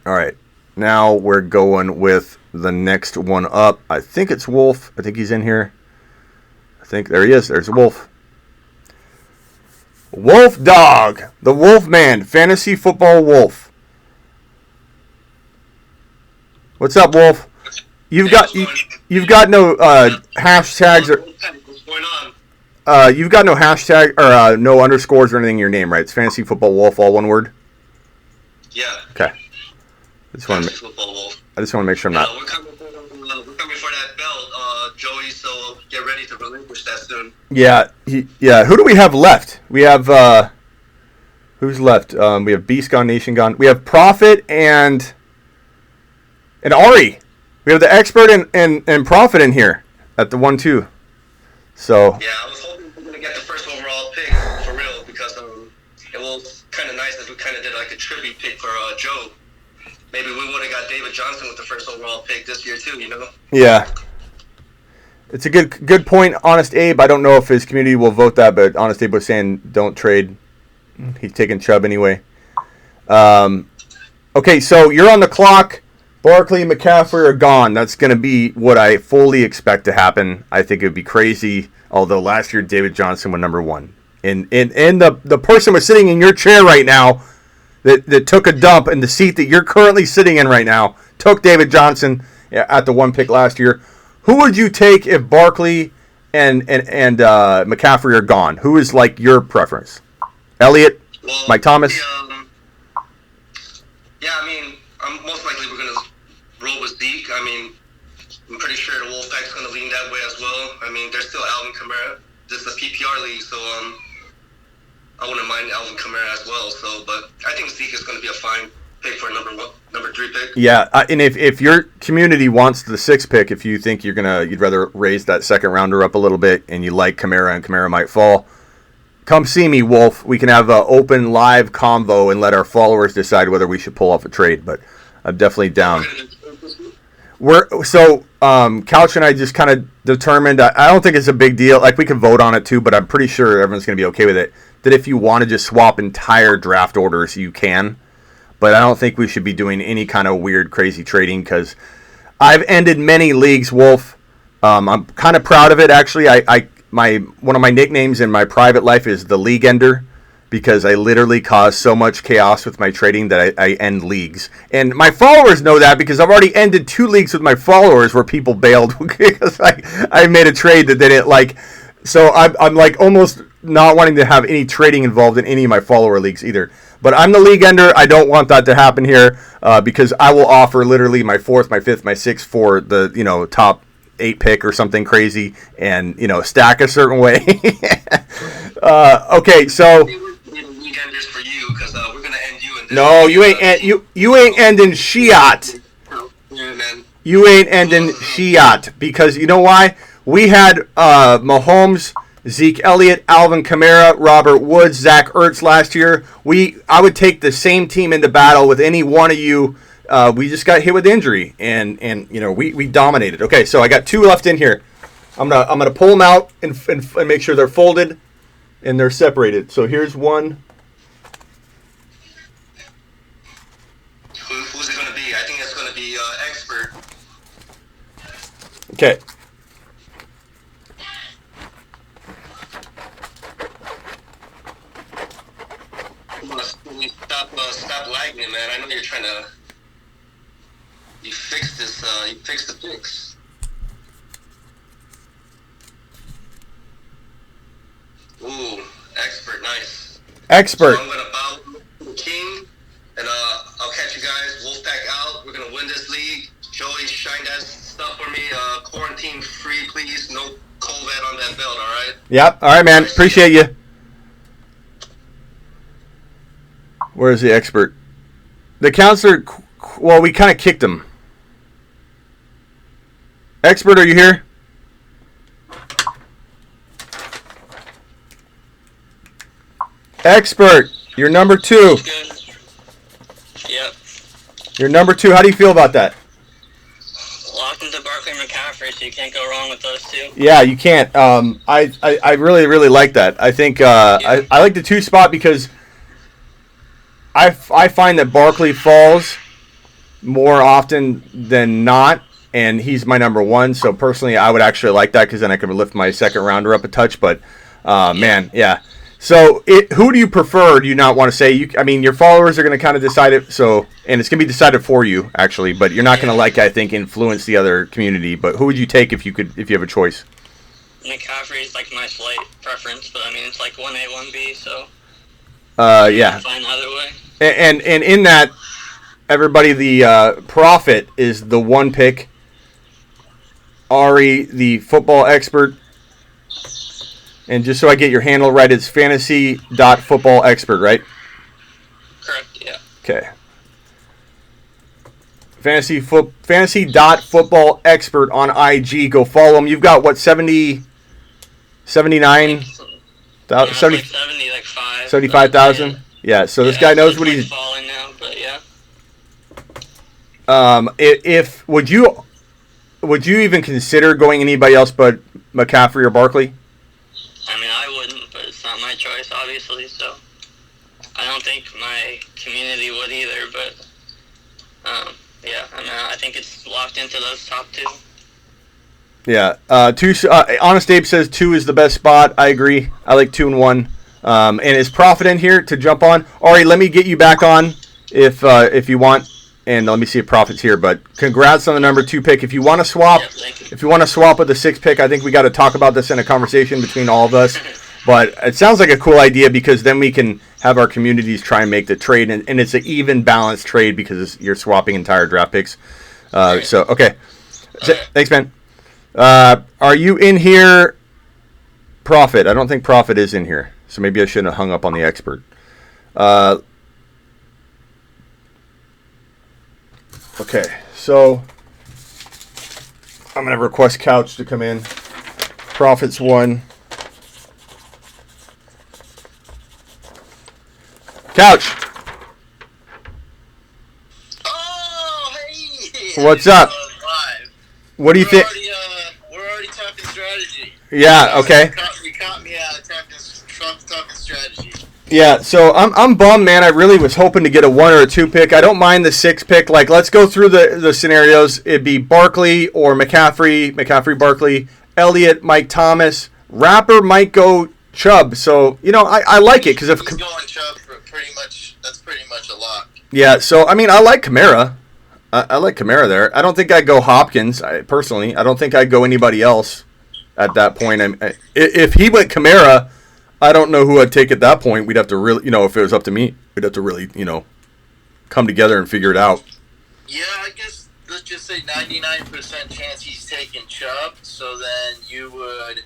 All right. Now we're going with the next one up. I think it's Wolf. I think he's in here. There he is. There's Wolf. Wolf Dog. The Wolf Man. Fantasy Football Wolf. What's up, Wolf? You've got no hashtags or What's going on? you've got no hashtag or no underscores or anything in your name, right? It's Fantasy Football Wolf, all one word. Yeah. Okay. I just want to make sure I'm not. We're coming for that belt, Joey. So get ready to relinquish that soon. Yeah. Who do we have left? We have who's left? We have Beast gone, Nation gone. We have Prophet and Ari. We have the expert and Prophet in here at the 1-2. So. Yeah, I was hoping we were gonna get the first overall pick for real, because it was kind of nice that we kind of did a tribute pick for Joe. Maybe we would have got David Johnson with the first overall pick this year too, Yeah. It's a good point, Honest Abe. I don't know if his community will vote that, but Honest Abe was saying don't trade. He's taking Chubb anyway. Okay, so you're on the clock. Barkley and McCaffrey are gone. That's going to be what I fully expect to happen. I think it would be crazy, although last year David Johnson went number 1. And the person was sitting in your chair right now that took a dump in the seat that you're currently sitting in right now, took David Johnson at the 1 pick last year. Who would you take if Barkley and McCaffrey are gone? Who is your preference? Elliott? Well, Mike Thomas? sure the Wolfpack's going to lean that way as well. I mean, there's still Alvin Kamara. This is a PPR league, so I wouldn't mind Alvin Kamara as well. So, but I think Zeke is going to be a fine pick for a number 3 pick. Yeah, and if your community wants the 6 pick, if you think you'd rather raise that second rounder up a little bit, and you like Kamara and Kamara might fall, come see me, Wolf. We can have an open live convo and let our followers decide whether we should pull off a trade. But I'm definitely down. Couch and I just kind of determined. I don't think it's a big deal. Like, we can vote on it too, but I'm pretty sure everyone's going to be okay with it. That if you want to just swap entire draft orders, you can. But I don't think we should be doing any kind of weird, crazy trading, because I've ended many leagues, Wolf. I'm kind of proud of it, actually. One of my nicknames in my private life is the League Ender, because I literally cause so much chaos with my trading that I end leagues. And my followers know that, because I've already ended 2 leagues with my followers where people bailed because I made a trade that they didn't like. So I'm like almost not wanting to have any trading involved in any of my follower leagues either. But I'm the league ender. I don't want that to happen here, because I will offer literally my 4th, my 5th, my 6th for the top 8 pick or something crazy, and stack a certain way. Okay, so League enders for you, because we're gonna end you in this. no, you ain't ending Shiat. Yeah, man. You ain't ending Shiat, because you know why? We had Mahomes, Zeke Elliott, Alvin Kamara, Robert Woods, Zach Ertz last year. I would take the same team into battle with any one of you. We just got hit with injury, and we dominated. Okay, so I got 2 left in here. I'm gonna pull them out and make sure they're folded and they're separated. So here's one. Who's it gonna be? I think it's gonna be Expert. Okay. Stop lagging, man. I know you're trying to. You fix this. You fix the fix. Ooh, Expert, nice. Expert. So I'm gonna bow to the king, and I'll catch you guys. Wolfpack out. We're gonna win this league. Joey, shine that stuff for me. Quarantine free, please. No COVID on that belt. All right. Yep. All right, man. Appreciate you. Where's the expert? The counselor, well, we kind of kicked him. Expert, are you here? Expert, you're number 2. Yep. You're number 2. How do you feel about that? Locked into Barkley and McCaffrey, so you can't go wrong with those 2. Yeah, you can't. I really, really like that. I think I like the 2 spot, because I find that Barkley falls more often than not, and he's my number 1. So personally, I would actually like that, because then I could lift my second rounder up a touch. But man, yeah. So who do you prefer? Do you not want to say? Your followers are going to kind of decide it. So, and it's going to be decided for you actually. But you're not going to I think, influence the other community. But who would you take if you have a choice? McCaffrey is my slight preference, but it's 1A, 1B, so. Yeah. Fine either way. And in that, everybody, the Prophet is the 1 pick. Ari, the football expert. And just so I get your handle right, it's fantasy.footballexpert, right? Correct, yeah. Okay. Fantasy.footballexpert on IG. Go follow him. You've got, what, 79? 70, 75,000? Yeah, so this guy knows what he's... falling now, but yeah. Would you even consider going anybody else but McCaffrey or Barkley? I wouldn't, but it's not my choice, obviously, so I don't think my community would either, but yeah, I think it's locked into those top 2. Yeah, 2. Honest Abe says 2 is the best spot. I agree. I like 2 and 1. And is Prophet in here to jump on? Ari, let me get you back on if you want. And let me see if Prophet's here. But congrats on the number 2 pick. If you want to swap, with the 6th pick, I think we got to talk about this in a conversation between all of us. But it sounds like a cool idea, because then we can have our communities try and make the trade, and it's an even balanced trade because you're swapping entire draft picks. So okay, thanks, man. Are you in here, Prophet? I don't think Prophet is in here, so maybe I shouldn't have hung up on the expert. Okay, so I'm going to request Couch to come in. Prophet's one. Couch, Oh, hey! What's up? Live. what do you think? We're already talking strategy. Yeah, okay. You caught me talking strategy. Yeah, so I'm bummed, man. I really was hoping to get a 1 or a 2 pick. I don't mind the 6 pick. Like, let's go through the scenarios. It'd be Barkley or McCaffrey, Barkley, Elliott, Mike Thomas. Rapper might go Chubb. So, I like it because if He's going Chubb for pretty much. That's pretty much a lock. yeah. So I mean, I like Kamara. I like Kamara there. I don't think I'd go Hopkins. Personally, I don't think I'd go anybody else at that point. If he went Kamara, I don't know who I'd take at that point. We'd have to really, if it was up to me, we'd have to really, come together and figure it out. Yeah, I guess let's just say 99% chance he's taking Chubb. So then you would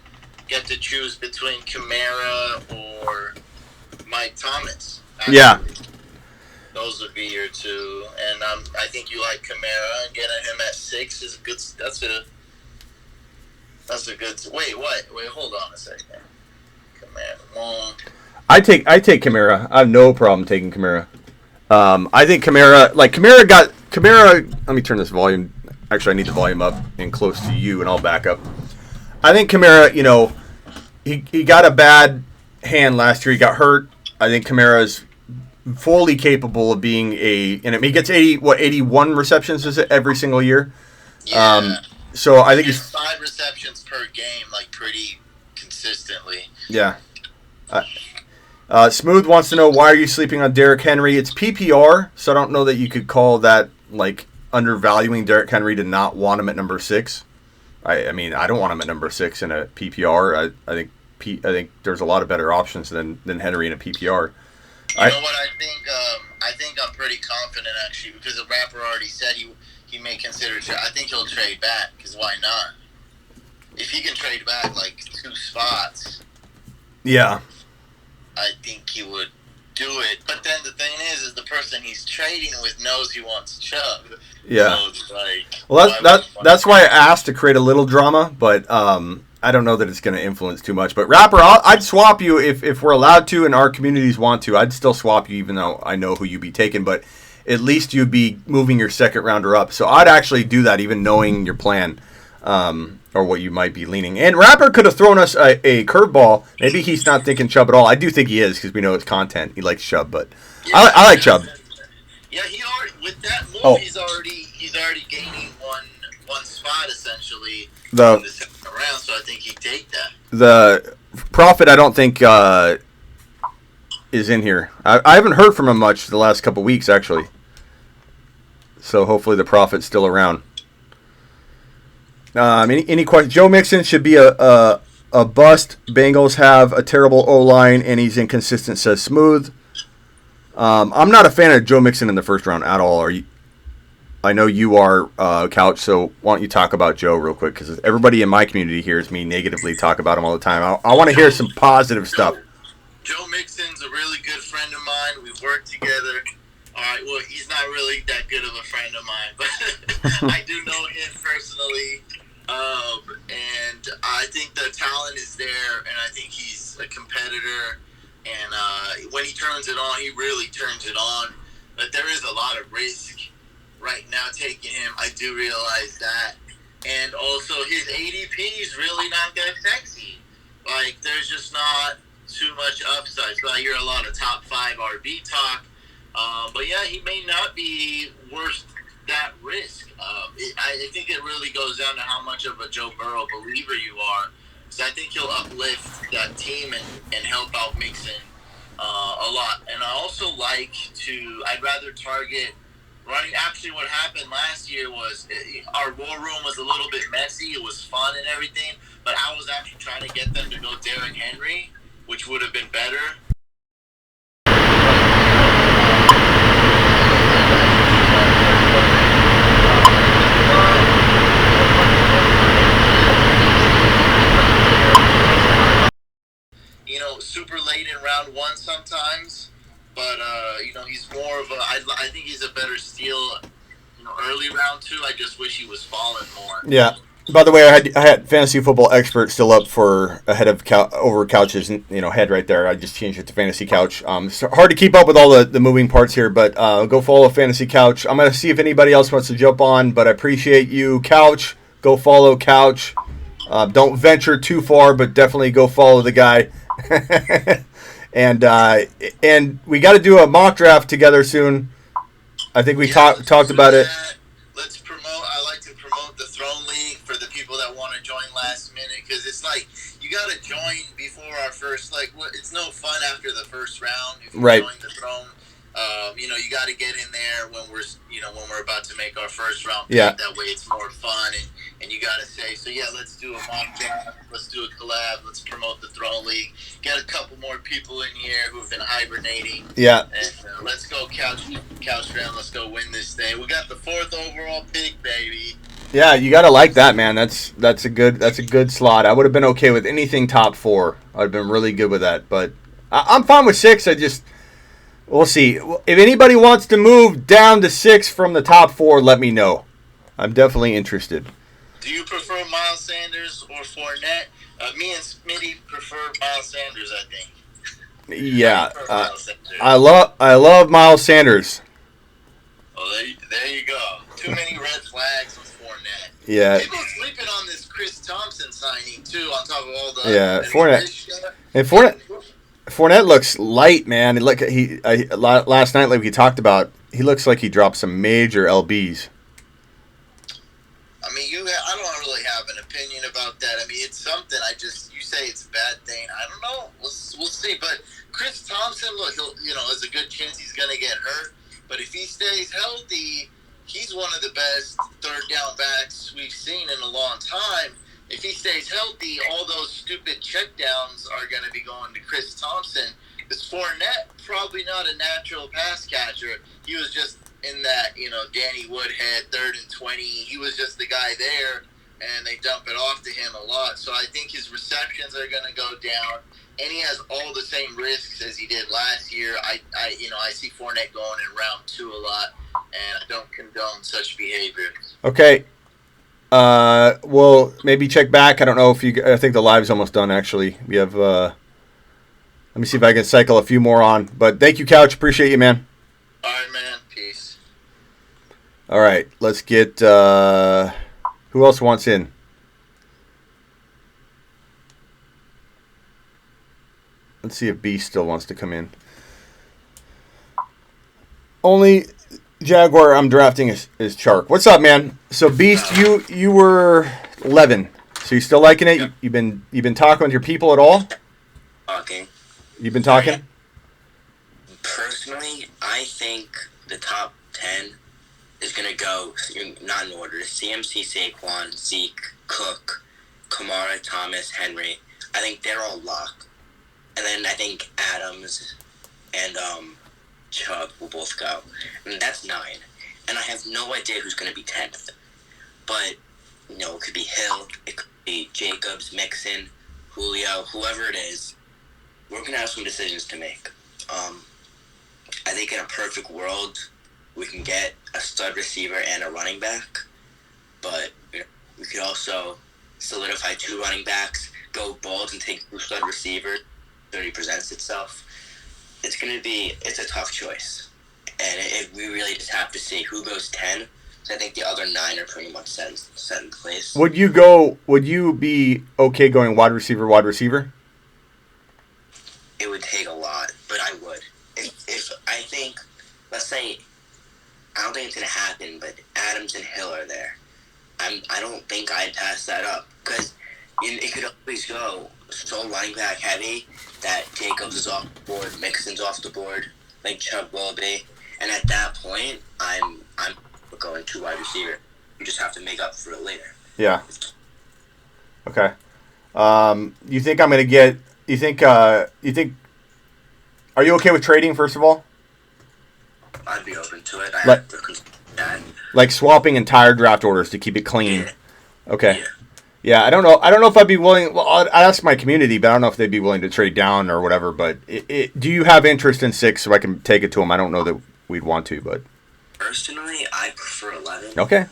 get to choose between Kamara or Mike Thomas. Yeah. Those would be your two, and I think you like Kamara, and getting him at 6 is a good. That's a good. Wait, what? Wait, hold on a second. Kamara. I take Kamara. I have no problem taking Kamara. I think Kamara. Let me turn this volume. Actually, I need the volume up and close to you, and I'll back up. I think Kamara. He got a bad hand last year. He got hurt. I think Kamara is fully capable of being he gets 81 receptions is it every single year. Yeah. So I think he's 5 receptions per game, like pretty consistently. yeah. Smooth wants to know, why are you sleeping on Derrick Henry? It's PPR, so I don't know that you could call that like undervaluing Derrick Henry to not want him at number 6. I mean, I don't want him at number 6 in a PPR. I think there's a lot of better options than Henry in a PPR. You know what I think? I think I'm pretty confident actually, because the rapper already said he may consider. I think he'll trade back, because why not? If he can trade back like 2 spots, Yeah. I think he would do it. But then the thing is the person he's trading with knows he wants Chubb. Yeah. So it's like, Well, that's why I asked to create a little drama, but I don't know that it's going to influence too much. But Rapper, I'd swap you if we're allowed to and our communities want to. I'd still swap you, even though I know who you'd be taking. But at least you'd be moving your second rounder up. So I'd actually do that, even knowing your plan or what you might be leaning. And Rapper could have thrown us a curveball. Maybe he's not thinking Chubb at all. I do think he is, because we know it's content. He likes Chubb, but yeah, I like Chubb. Yeah, he already, with that move, he's already gaining one spot essentially in the second round. So I think he'd take that. The Prophet, I don't think is in here. I haven't heard from him much the last couple weeks, actually. So hopefully the Prophet's still around. Any questions? Joe Mixon should be a bust. Bengals have a terrible O-line, and he's inconsistent, says Smooth. I'm not a fan of Joe Mixon in the first round at all. Are you? I know you are, Couch, so why don't you talk about Joe real quick? Because everybody in my community hears me negatively talk about him all the time. I want to hear some positive stuff. Joe Mixon's a really good friend of mine. We've worked together. All right, well, he's not really that good of a friend of mine, but I do know him personally. And I think the talent is there, and I think he's a competitor. And when he turns it on, he really turns it on. But there is a lot of risk right now taking him. I do realize that. And also, his ADP is really not that sexy. Like, there's just not too much upside. So I hear a lot of top 5 RB talk. But yeah, he may not be worth that risk. I think it really goes down to how much of a Joe Burrow believer you are. So I think he'll uplift that team and help out Mixon a lot. And I also I'd rather target running. Actually, what happened last year was our war room was a little bit messy. It was fun and everything, but I was actually trying to get them to go Derrick Henry, which would have been better. round one sometimes, but he's more of a. I think he's a better steal. Early round two. I just wish he was falling more. Yeah. By the way, I had Fantasy Football Expert still up for ahead of over Couch's head right there. I just changed it to Fantasy Couch. It's hard to keep up with all the moving parts here, but go follow Fantasy Couch. I'm gonna see if anybody else wants to jump on, but I appreciate you, Couch. Go follow Couch. Don't venture too far, but definitely go follow the guy. and we got to do a mock draft together soon. I think we talked about it. Let's promote. I like to promote the Throne League for the people that want to join last minute, because it's like you got to join before our first. It's no fun after the first round if you join the Throne. You got to get in there when we're about to make our first round pick. Yeah. That way it's more fun, and you got to say, so yeah, let's do a mock draft, let's do a collab, let's promote the Throne League. Get a couple more people in here who've been hibernating. Yeah. And let's go, Couch fan. Let's go win this thing. We got the 4th overall pick, baby. Yeah, you gotta like that, man. That's a good slot. I would have been okay with anything top 4. I'd have been really good with that, but I'm fine with 6. We'll see. If anybody wants to move down to 6 from the top 4, let me know. I'm definitely interested. Do you prefer Miles Sanders or Fournette? Me and Smitty prefer Miles Sanders, I think. Yeah, I love Miles Sanders. Oh, there you go. Too many red flags with Fournette. Yeah. People sleeping on this Chris Thompson signing too, on top of all the Fournette. And Fournette looks light, man. Last night, like we talked about, he looks like he dropped some major LBs. I mean, I don't really have an opinion about that. I mean, it's something. You say it's a bad thing. I don't know. We'll see. But Chris Thompson, look, there's a good chance he's going to get hurt. But if he stays healthy, he's one of the best third down backs we've seen in a long time. If he stays healthy, all those stupid checkdowns are going to be going to Chris Thompson. This Fournette, probably not a natural pass catcher. He was just in that, Danny Woodhead, 3rd and 20. He was just the guy there, and they dump it off to him a lot. So I think his receptions are going to go down, and he has all the same risks as he did last year. I see Fournette going in round 2 a lot, and I don't condone such behavior. Okay. Well, maybe check back. I don't know I think the live's almost done, actually. We have, let me see if I can cycle a few more on. But thank you, Couch. Appreciate you, man. All right, man. Peace. All right. Let's get, who else wants in? Let's see if B still wants to come in. Only Jaguar I'm drafting is Chark. What's up, man? So Beast, you were 11. So you still liking it? Yep. You've been talking with your people at all? Talking. You've been talking? Personally, I think the top 10 is going to go, not in order, CMC, Saquon, Zeke, Cook, Kamara, Thomas, Henry. I think they're all locked. And then I think Adams and Chubb will both go. And that's 9. And I have no idea who's going to be 10th. But, it could be Hill, it could be Jacobs, Mixon, Julio, whoever it is. We're going to have some decisions to make. I think in a perfect world, we can get a stud receiver and a running back. But we could also solidify 2 running backs, go bold and take 2 stud receivers. It already presents itself. It's a tough choice. And we really just have to see who goes 10. So I think the other 9 are pretty much set in place. Would you be okay going wide receiver? It would take a lot, but I would. If I think, let's say, I don't think it's going to happen, but Adams and Hill are there. I don't think I'd pass that up. Because it could always go so running back heavy that Jacobs is off the board, Mixon's off the board, like Chubb will be. And at that point, I'm going 2 wide receiver. You just have to make up for it later. Yeah. Okay. You think I'm going to get... You think... Are you okay with trading, first of all? I'd be open to it. Like swapping entire draft orders to keep it clean. Yeah. Okay. Yeah, I don't know. I don't know if I'd be willing. Well, I'd ask my community, but I don't know if they'd be willing to trade down or whatever. But do you have interest in 6 so I can take it to them? I don't know that we'd want to, but Personally, I prefer 11. okay.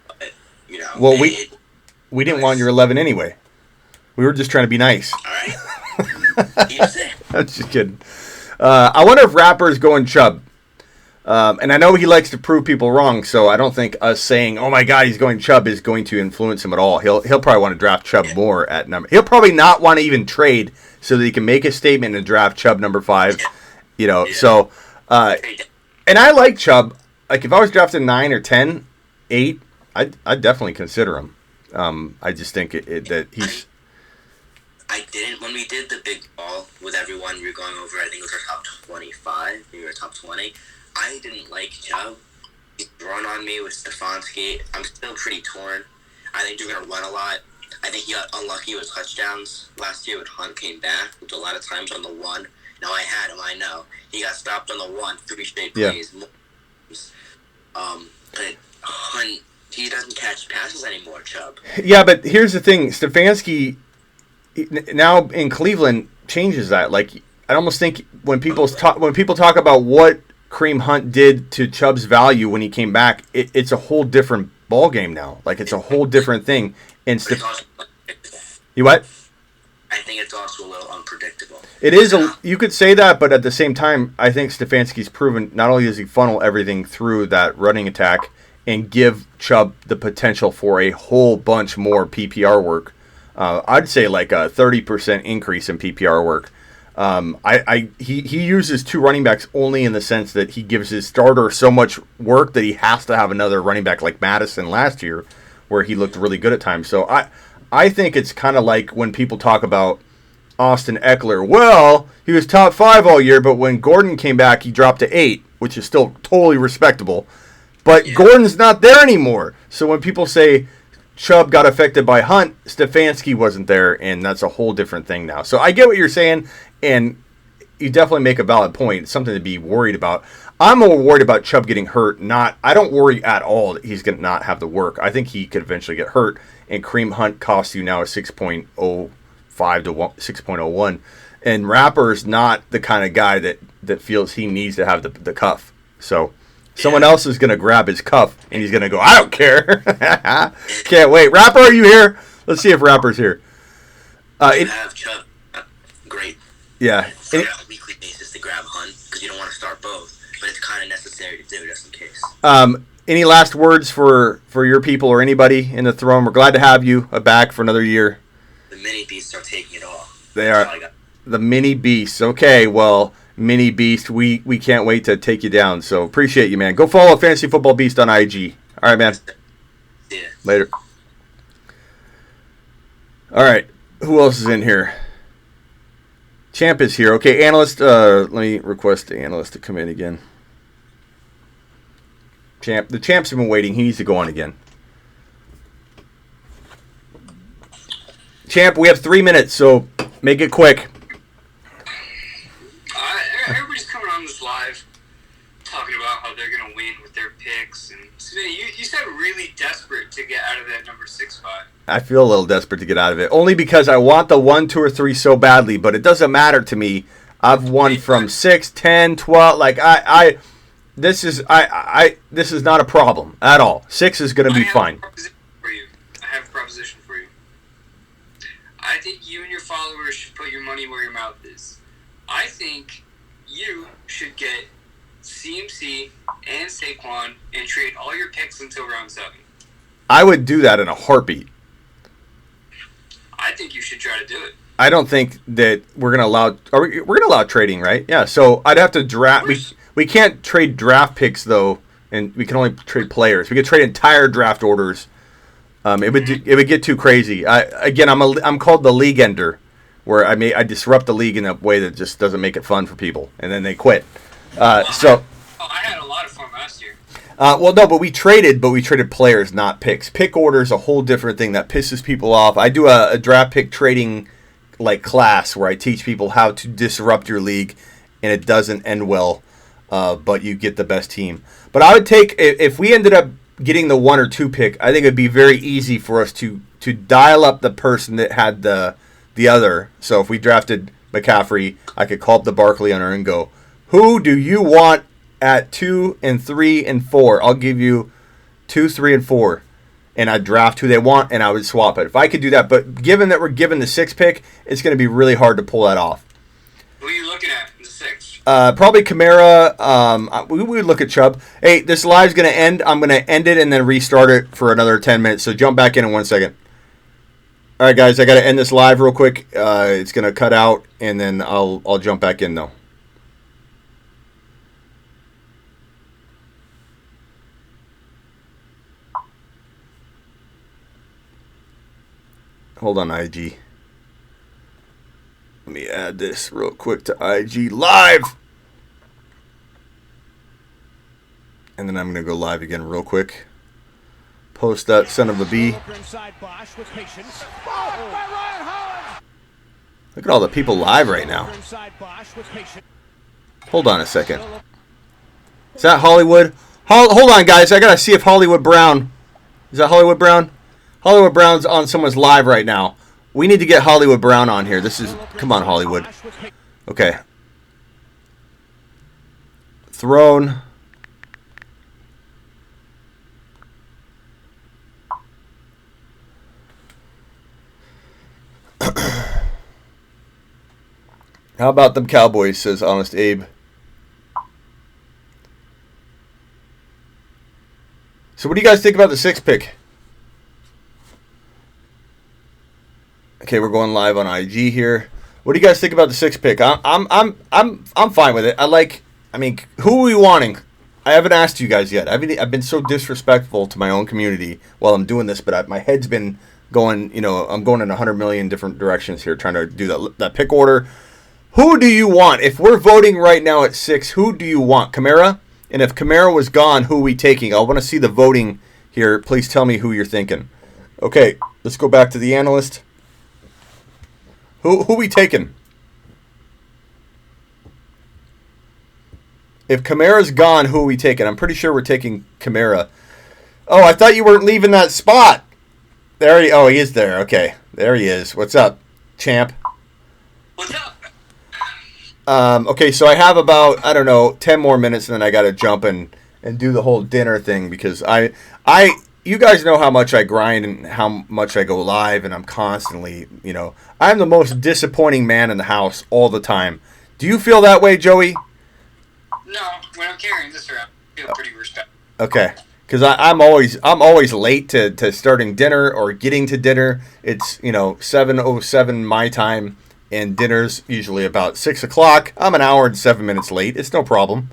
But, you know, Well, we didn't want your 11 anyway. We were just trying to be nice. all right. You say. I'm just kidding. I wonder if Rapper's going Chubb. And I know he likes to prove people wrong, so I don't think us saying, "Oh my God, he's going Chubb," is going to influence him at all. He'll probably want to draft Chubb more at number. He'll probably not want to even trade so that he can make a statement and draft Chubb number 5. You know, so and I like Chubb. Like if I was drafting 9 or 10, 8, I'd definitely consider him. I just think that he's. I didn't, when we did the big ball with everyone, we were going over, I think it was our top 25, maybe our top 20. I didn't like Chubb. He's grown on me with Stefanski. I'm still pretty torn. I think they're going to run a lot. I think he got unlucky with touchdowns last year when Hunt came back, which a lot of times on the 1. Now I had him, I know. He got stopped on the 1, 3 straight plays. But Hunt, he doesn't catch passes anymore, Chubb. Yeah, but here's the thing. Stefanski now in Cleveland changes that. Like I almost think when people talk about what Kareem Hunt did to Chubb's value when he came back, it's a whole different ball game now. Like it's a whole different thing. And you what? I think it's also a little unpredictable. It is. You could say that, but at the same time, I think Stefanski's proven not only does he funnel everything through that running attack and give Chubb the potential for a whole bunch more PPR work. I'd say like a 30% increase in PPR work. He uses 2 running backs only in the sense that he gives his starter so much work that he has to have another running back like Madison last year, where he looked really good at times. So I think it's kind of like when people talk about Austin Eckler. Well, he was top 5 all year, but when Gordon came back, he dropped to 8, which is still totally respectable. But Gordon's not there anymore. So when people say Chubb got affected by Hunt, Stefanski wasn't there, and that's a whole different thing now. So I get what you're saying, and you definitely make a valid point. It's something to be worried about. I'm more worried about Chubb getting hurt. I don't worry at all that he's going to not have the work. I think he could eventually get hurt, and Kareem Hunt costs you now a 6.05 to 6.01. And Rapper's not the kind of guy that feels he needs to have the cuff. So someone else is going to grab his cuff, and he's going to go, I don't care. Can't wait. Rapper, are you here? Let's see if Rapper's here. You have Chubb. Great. Yeah. For a weekly basis to grab Hunt, because you don't want to start both. But it's kind of necessary to do just in case. Any last words for your people or anybody in the throne? We're glad to have you back for another year. The mini beasts are taking it all. They are the mini beasts. Okay, well, mini beast, we can't wait to take you down. So appreciate you, man. Go follow Fantasy Football Beast on IG. All right, man. Yeah. Later. All right, who else is in here? Champ is here. Okay, analyst. Let me request the analyst to come in again. Champ. The champ's been waiting. He needs to go on again. Champ, we have 3 minutes, so make it quick. Everybody's coming on this live talking about how they're going to win with their picks. And so you sound really desperate to get out of that number 6 spot. I feel a little desperate to get out of it, only because I want the 1, 2, or 3 so badly, but it doesn't matter to me. I've won from 6, 10, 12. Like this is not a problem at all. 6 is going to be fine. I have a proposition for you. I think you and your followers should put your money where your mouth is. I think you should get CMC and Saquon and trade all your picks until round 7. I would do that in a heartbeat. I think you should try to do it. I don't think that we're going to allow. We're going to allow trading, right? Yeah. So I'd have to draft. We can't trade draft picks though, and we can only trade players. We could trade entire draft orders. It would get too crazy. I'm called the league ender, where I disrupt the league in a way that just doesn't make it fun for people, and then they quit. I had a lot of fun last year. Well, no, but we traded players, not picks. Pick order is a whole different thing that pisses people off. I do a draft pick trading like class where I teach people how to disrupt your league, and it doesn't end well, but you get the best team. But I would take, if we ended up getting the 1 or 2 pick, I think it'd be very easy for us to to dial up the person that had the other. So if we drafted McCaffrey, I could call up the Barkley owner and go, who do you want at 2 and 3 and 4? I'll give you 2, 3, and 4. And I'd draft who they want, and I would swap it. If I could do that, but given that we're given the 6th pick, it's going to be really hard to pull that off. Who are you looking at in the 6th? Probably Kamara. We would look at Chubb. Hey, this live's going to end. I'm going to end it and then restart it for another 10 minutes. So jump back in 1 second. All right, guys, I got to end this live real quick. It's going to cut out, and then I'll jump back in, though. Hold on, IG. Let me add this real quick to IG Live. And then I'm going to go live again real quick. Post that son of a bee. Look at all the people live right now. Hold on a second. Is that Hollywood? Hold on, guys. I got to see if Hollywood Brown. Is that Hollywood Brown? Hollywood Brown's on someone's live right now. We need to get Hollywood Brown on here. This is... Come on, Hollywood. Okay. Throne. How about them Cowboys, says Honest Abe. So what do you guys think about the 6th pick? Okay, we're going live on IG here. What do you guys think about the 6th pick? I'm fine with it. I mean, who are we wanting? I haven't asked you guys yet. I've been so disrespectful to my own community while I'm doing this, but my head's been going, I'm going in 100 million different directions here trying to do that pick order. Who do you want? If we're voting right now at 6, who do you want? Kamara? And if Kamara was gone, who are we taking? I want to see the voting here. Please tell me who you're thinking. Okay, let's go back to the analyst. Who we taking? If Kamara's gone, who are we taking? I'm pretty sure we're taking Kamara. Oh, I thought you weren't leaving that spot. There he. Oh, he is there. Okay, there he is. What's up, champ? What's up? Okay, so I have about 10 more minutes, and then I got to jump and do the whole dinner thing because you guys know how much I grind and how much I go live, and I'm constantly, I'm the most disappointing man in the house all the time. Do you feel that way, Joey? No, when I'm carrying this around, I feel pretty respectful. Okay, because I'm always late to starting dinner or getting to dinner. It's 7:07 my time, and dinner's usually about 6 o'clock. I'm an hour and 7 minutes late. It's no problem.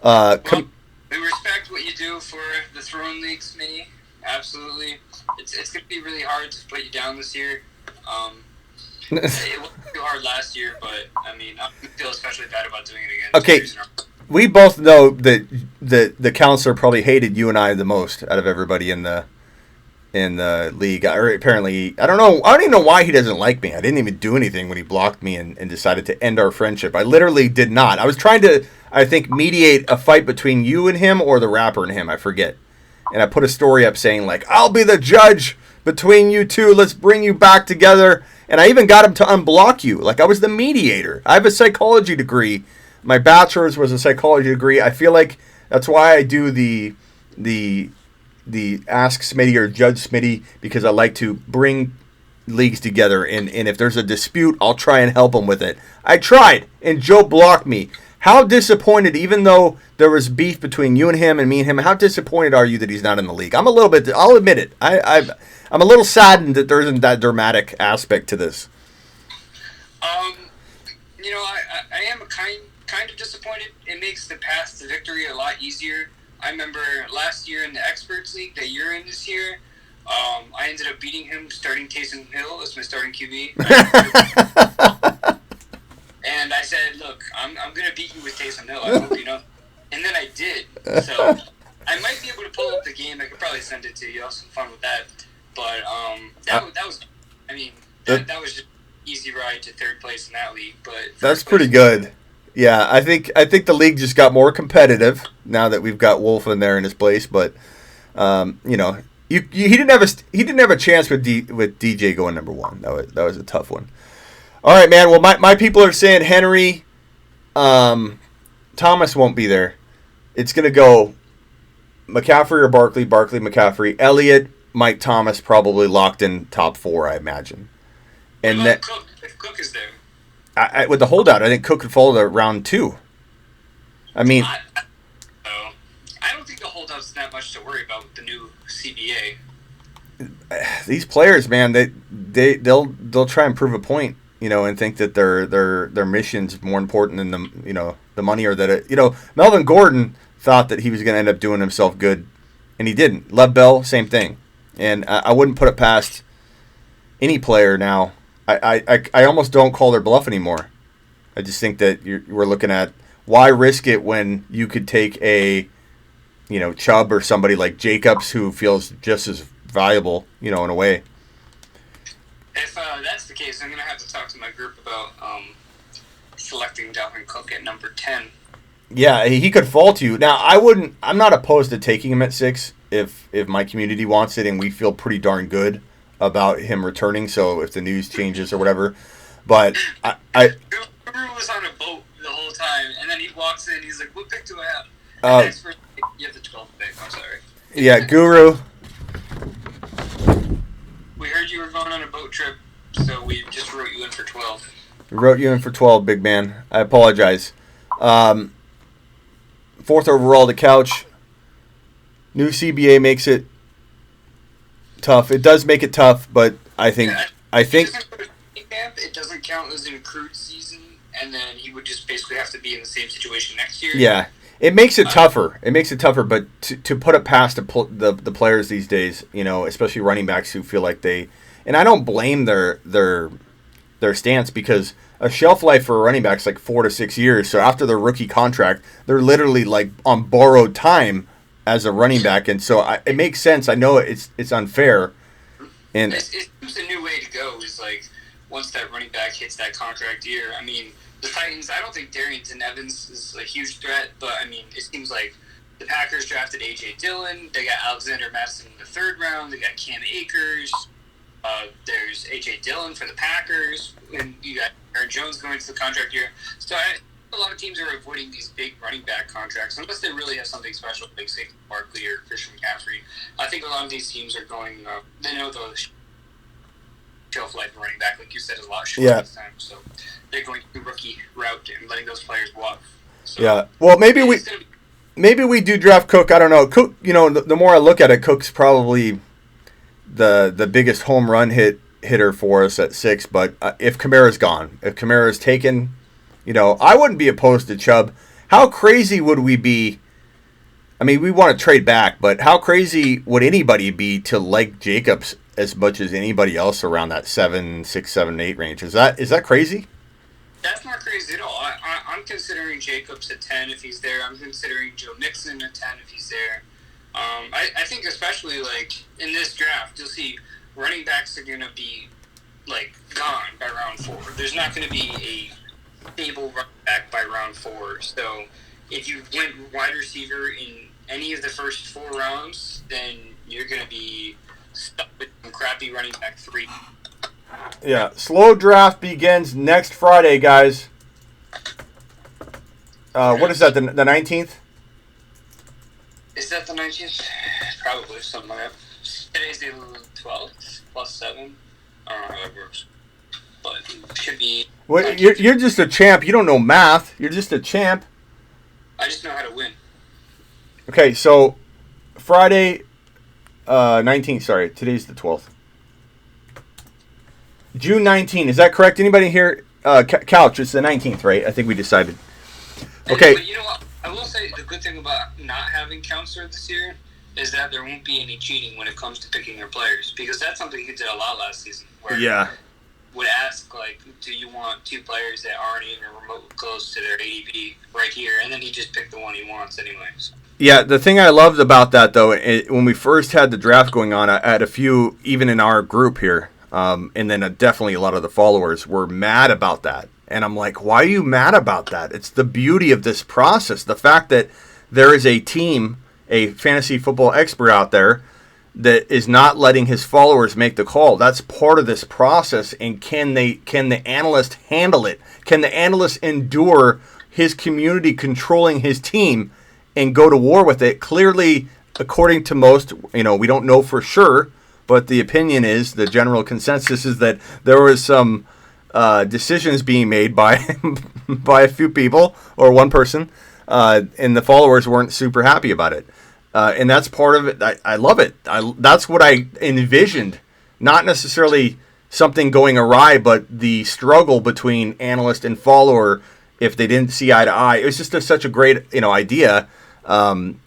We respect what you do for the Throne League, Smitty. Absolutely. It's going to be really hard to put you down this year. It was too hard last year, but, I feel especially bad about doing it again. Okay, we both know that the counselor probably hated you and I the most out of everybody in the league. Or apparently, I don't even know why he doesn't like me. I didn't even do anything when he blocked me and decided to end our friendship. I literally did not. I was trying to, I think, mediate a fight between you and him or the rapper and him. I forget. And I put a story up saying, I'll be the judge between you two. Let's bring you back together. And I even got him to unblock you. I was the mediator. I have a psychology degree. My bachelor's was a psychology degree. I feel like that's why I do the Ask Smitty or Judge Smitty, because I like to bring leagues together. And if there's a dispute, I'll try and help them with it. I tried, and Joe blocked me. How disappointed, even though there was beef between you and him and me and him, how disappointed are you that he's not in the league? I'm a little bit, I'll admit it. I'm a little saddened that there isn't that dramatic aspect to this. I am kind of disappointed. It makes the path to victory a lot easier. I remember last year in the Experts League that you're in this year, I ended up beating him starting Taysom Hill as my starting QB. And I said, look, I'm going to beat you with Taysom Hill. I hope you know. And then I did. So I might be able to pull up the game. I could probably send it to you. I'll have some fun with that. But that was just an easy ride to third place in that league. But that's pretty good. Yeah, I think the league just got more competitive now that we've got Wolf in there in his place. But he didn't have a chance with DJ going number 1. That was a tough one. All right, man. Well, my people are saying Henry, Thomas won't be there. It's gonna go McCaffrey or Barkley, McCaffrey, Elliott, Mike Thomas, probably locked in top 4, I imagine. And that Cook, if Cook is there, with the holdout, I think Cook could fall to round 2. I mean, I don't think the holdout's that much to worry about with the new CBA. These players, man, they'll try and prove a point, and think that their mission's more important than the money, or that Melvin Gordon thought that he was going to end up doing himself good, and he didn't. Lev Bell, same thing, and I wouldn't put it past any player now. I almost don't call their bluff anymore. I just think that we're looking at why risk it when you could take a Chubb or somebody like Jacobs who feels just as valuable, in a way. If that's the case, I'm going to have to talk to my group about selecting Dalvin Cook at number 10. Yeah, he could fall to you. Now, I'm not opposed to taking him at 6 if my community wants it and we feel pretty darn good about him returning, so if the news changes or whatever. But Guru was on a boat the whole time, and then he walks in, he's like, what pick do I have? You have the 12th pick, I'm sorry. Yeah, Guru. We heard you were going on a boat trip, so we just wrote you in for 12. We wrote you in for 12, big man. I apologize. 4th overall, the couch. New CBA makes it tough. It does make it tough, but I think it doesn't count as an accrued season, and then he would just basically have to be in the same situation next year. Yeah, it makes it tougher. It makes it tougher, but to put it past the players these days, especially running backs who feel like and I don't blame their stance, because a shelf life for a running back is like 4 to 6 years. So after their rookie contract, they're literally like on borrowed time as a running back, and so it makes sense. I know it's unfair, and it's a new way to go. Is like once that running back hits that contract year. I mean, the Titans. I don't think Darrington Evans is a huge threat, but I mean, it seems like the Packers drafted A.J. Dillon. They got Alexander Mattison in the 3rd round. They got Cam Akers. There's A.J. Dillon for the Packers, and you got Aaron Jones going to the contract year. So a lot of teams are avoiding these big running back contracts unless they really have something special, like say Barkley or Christian McCaffrey. I think a lot of these teams are going. They know the shelf life of running back, like you said, is a lot shorter this time. So they're going the rookie route and letting those players walk. So yeah. Well, maybe we do draft Cook. I don't know. Cook. The more I look at it, Cook's probably the biggest home run hitter for us at 6. But if Kamara's gone, if Kamara's taken, I wouldn't be opposed to Chubb. How crazy would we be? I mean, we want to trade back, but how crazy would anybody be to like Jacobs as much as anybody else around that 7, 6, 7, 8 range? Is that crazy? That's not crazy at all. I'm considering Jacobs at 10 if he's there. I'm considering Joe Mixon at 10 if he's there. I think especially like in this draft, you'll see running backs are going to be like gone by round 4. There's not going to be a stable running back by round 4. So if you went wide receiver in any of the first 4 rounds, then you're going to be stuck with some crappy running back 3. Yeah, slow draft begins next Friday, guys. What is that, the 19th? Is that the 19th? Probably, something like that. Today's the 12th, plus 7. I don't know how that works. But it should be... Well, you're just a champ. You don't know math. You're just a champ. I just know how to win. Okay, so Friday 19th, sorry. Today's the 12th. June 19th. Is that correct? Anybody here? Couch, it's the 19th, right? I think we decided. Okay. But you know what? I will say the good thing about not having counselor this year is that there won't be any cheating when it comes to picking your players, because that's something he did a lot last season. Where yeah. Would ask, like, do you want 2 players that aren't even remotely close to their ADP right here? And then he just picked the one he wants anyways. Yeah, the thing I loved about that, though, when we first had the draft going on, I had a few, even in our group here, and then definitely a lot of the followers were mad about that. And I'm like, why are you mad about that? It's the beauty of this process. The fact that there is a team, a fantasy football expert out there that is not letting his followers make the call. That's part of this process. And can the analyst handle it? Can the analyst endure his community controlling his team and go to war with it? Clearly, according to most, we don't know for sure, but the opinion is, the general consensus is that there was some decisions being made by by a few people or one person, and the followers weren't super happy about it. And that's part of it. I love it. That's what I envisioned. Not necessarily something going awry, but the struggle between analyst and follower if they didn't see eye to eye. It was just such a great idea. And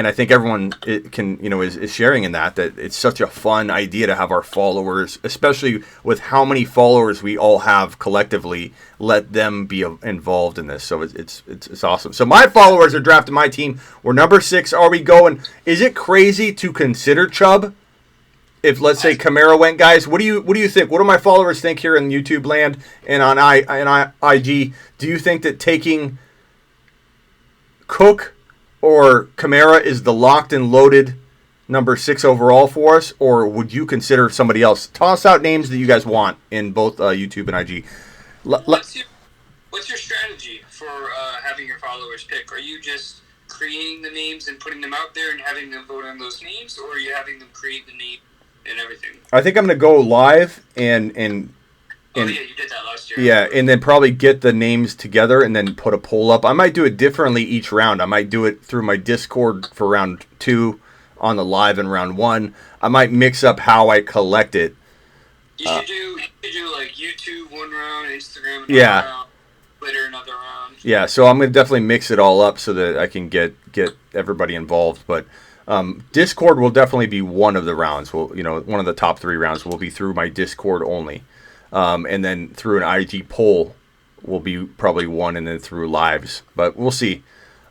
I think everyone is sharing in that it's such a fun idea to have our followers, especially with how many followers we all have collectively, let them be involved in this. So it's awesome. So my followers are drafting my team. We're number 6. Are we going? Is it crazy to consider Chubb? If, let's say, Kamara went, guys, what do you think? What do my followers think here in YouTube land and on IG? Do you think that taking Cook or Kamara is the locked and loaded number 6 overall for us, or would you consider somebody else? Toss out names that you guys want in both YouTube and IG. What's your strategy for having your followers pick? Are you just creating the names and putting them out there and having them vote on those names, or are you having them create the name and everything? I think I'm going to go live and yeah, you did that last year. Yeah, and then probably get the names together and then put a poll up. I might do it differently each round. I might do it through my Discord for round 2 on the live in round 1. I might mix up how I collect it. You should do like YouTube one round, Instagram another round, Twitter another round. Yeah, so I'm going to definitely mix it all up so that I can get everybody involved. But Discord will definitely be one of the rounds. One of the top 3 rounds will be through my Discord only. And then through an IG poll will be probably one, and then through lives. But we'll see.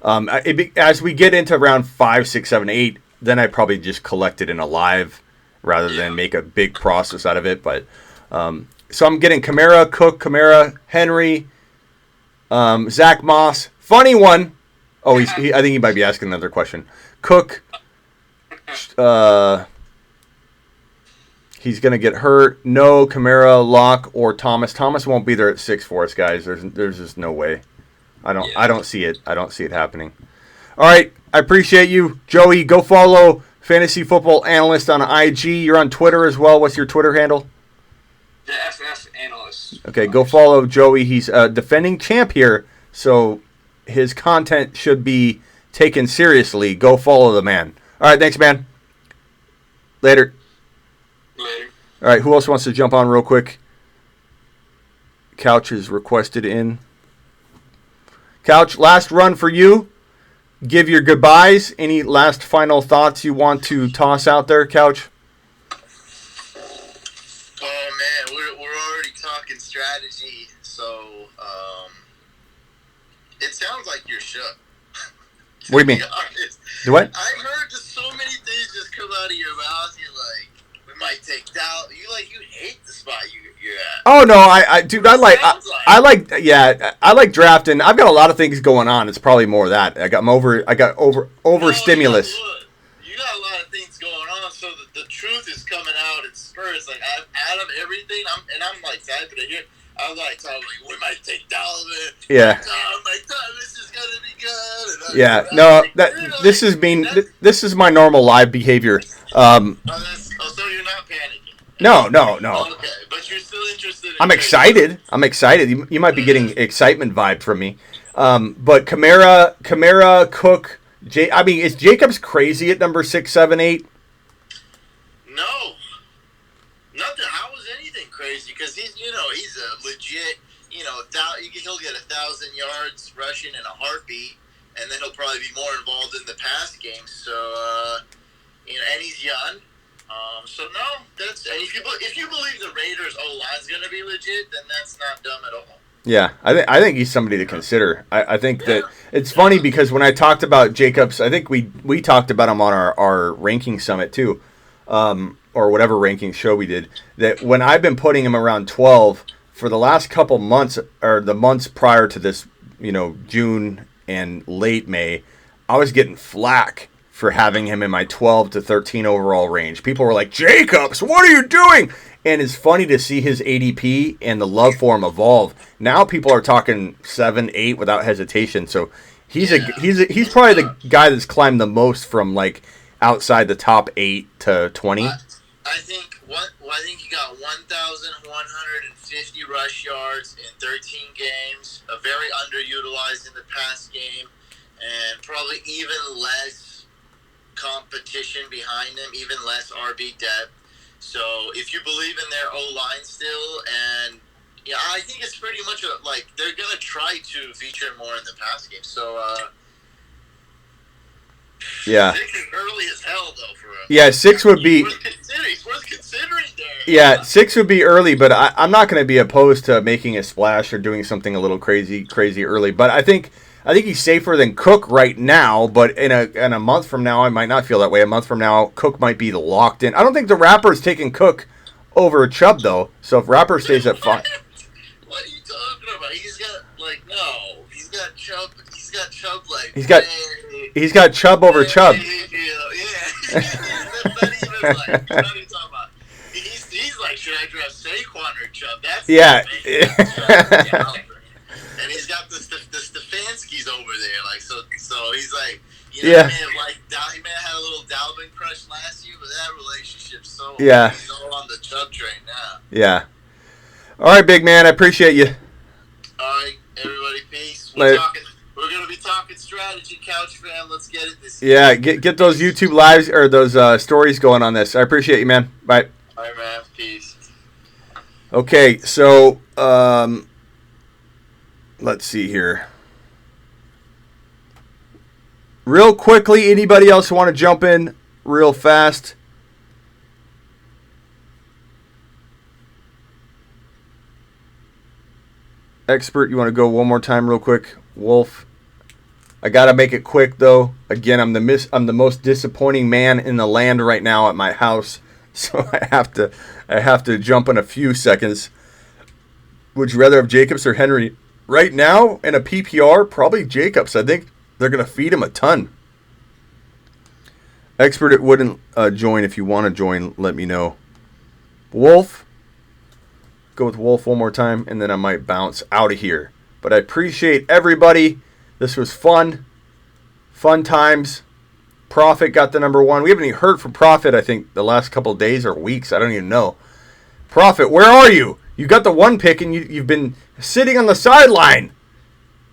As we get into round 5, 6, 7, 8, then I probably just collect it in a live rather than make a big process out of it. But so I'm getting Kamara, Cook, Henry, Zach Moss. Funny one. Oh, I think he might be asking another question. Cook. He's going to get hurt. No Kamara, Locke, or Thomas. Thomas won't be there at 6 for us, guys. There's just no way. I don't see it. I don't see it happening. All right. I appreciate you. Joey, go follow Fantasy Football Analyst on IG. You're on Twitter as well. What's your Twitter handle? The FF Analyst. Okay, go follow Joey. He's a defending champ here, so his content should be taken seriously. Go follow the man. All right, thanks, man. Later. All right, who else wants to jump on real quick? Couch is requested in. Couch, last run for you. Give your goodbyes. Any last final thoughts you want to toss out there, Couch? Oh, man, we're already talking strategy, so it sounds like you're shook. What do you mean? Do what? I've heard just so many things just come out of your mouth. You're like, we might take Dallas. You hate the spot you're at. Oh no, I like drafting. I've got a lot of things going on. It's probably more of that. I got over stimulus. You got a lot of things going on, so the truth is coming out in spurts. Like out of everything, I'm like happy to hear. I was like, we might take Dallas. Yeah. This is gonna be good. Yeah. No, this is mean. This is my normal live behavior. So you're not panicking. No. Okay, but you're still interested. I'm excited. You might be getting excitement vibe from me. But Kamara, Cook, is Jacobs crazy at number 6, 7, 8? No. Nothing. How was anything crazy? Because he's a legit, he'll get 1,000 yards rushing in a heartbeat, and then he'll probably be more involved in the pass game. So, and he's young. So no, and if you believe the Raiders O-line's going to be legit, then that's not dumb at all. Yeah, I think he's somebody to consider. I think that it's funny because when I talked about Jacobs, I think we talked about him on our ranking summit too, or whatever ranking show we did. That when I've been putting him around 12 for the last couple months, or the months prior to this, June and late May, I was getting flack for having him in my 12 to 13 overall range. People were like, Jacobs, what are you doing? And it's funny to see his ADP and the love for him evolve. Now people are talking 7, 8 without hesitation. So he's probably the guy that's climbed the most from like outside the top 8 to 20. I think he got 1,150 rush yards in 13 games. Very underutilized in the pass game, and probably even less competition behind him, even less RB depth. So if you believe in their O-line still, and yeah, I think it's pretty much like they're gonna try to feature him more in the pass game. So yeah, 6 is early as hell though for him. Yeah, 6 would be. He's worth considering there. Yeah, 6 would be early, but I'm not going to be opposed to making a splash or doing something a little crazy early. But I think he's safer than Cook right now. But in a month from now, I might not feel that way. A month from now, Cook might be the locked in. I don't think the Rapper's taking Cook over Chubb though. So if Rapper stays at 5. What are you talking about? He's got he's got Chubb. He's got Chubb like he's got Chubb over Chubb. Yeah. Not even like, what are you talking about? He's like, should I draft Saquon or Chubb? That's yeah. And he's got the Stefanskis over there, like so he's like, he may have had a little Dalvin crush last year, but that relationship's so he's all on the Chubb train now. Yeah. All right, big man, I appreciate you. All right, everybody, peace. We're going to be talking strategy, Couch fam. Let's get it this year. Yeah, get those YouTube lives or those stories going on this. I appreciate you, man. Bye. All right, man. Peace. Okay, so let's see here. Real quickly, anybody else want to jump in real fast? Expert, you want to go one more time real quick? Wolf. I got to make it quick though. Again, I'm the most disappointing man in the land right now at my house. So I have to jump in a few seconds. Would you rather have Jacobs or Henry? Right now in a PPR, probably Jacobs. I think they're going to feed him a ton. Expert, it wouldn't join. If you want to join, let me know. Wolf. Go with Wolf one more time, and then I might bounce out of here. But I appreciate everybody. This was fun. Fun times. Profit got the number 1. We haven't even heard from Profit, I think, the last couple of days or weeks. I don't even know. Profit, where are you? You got the 1 pick, and you've been sitting on the sideline.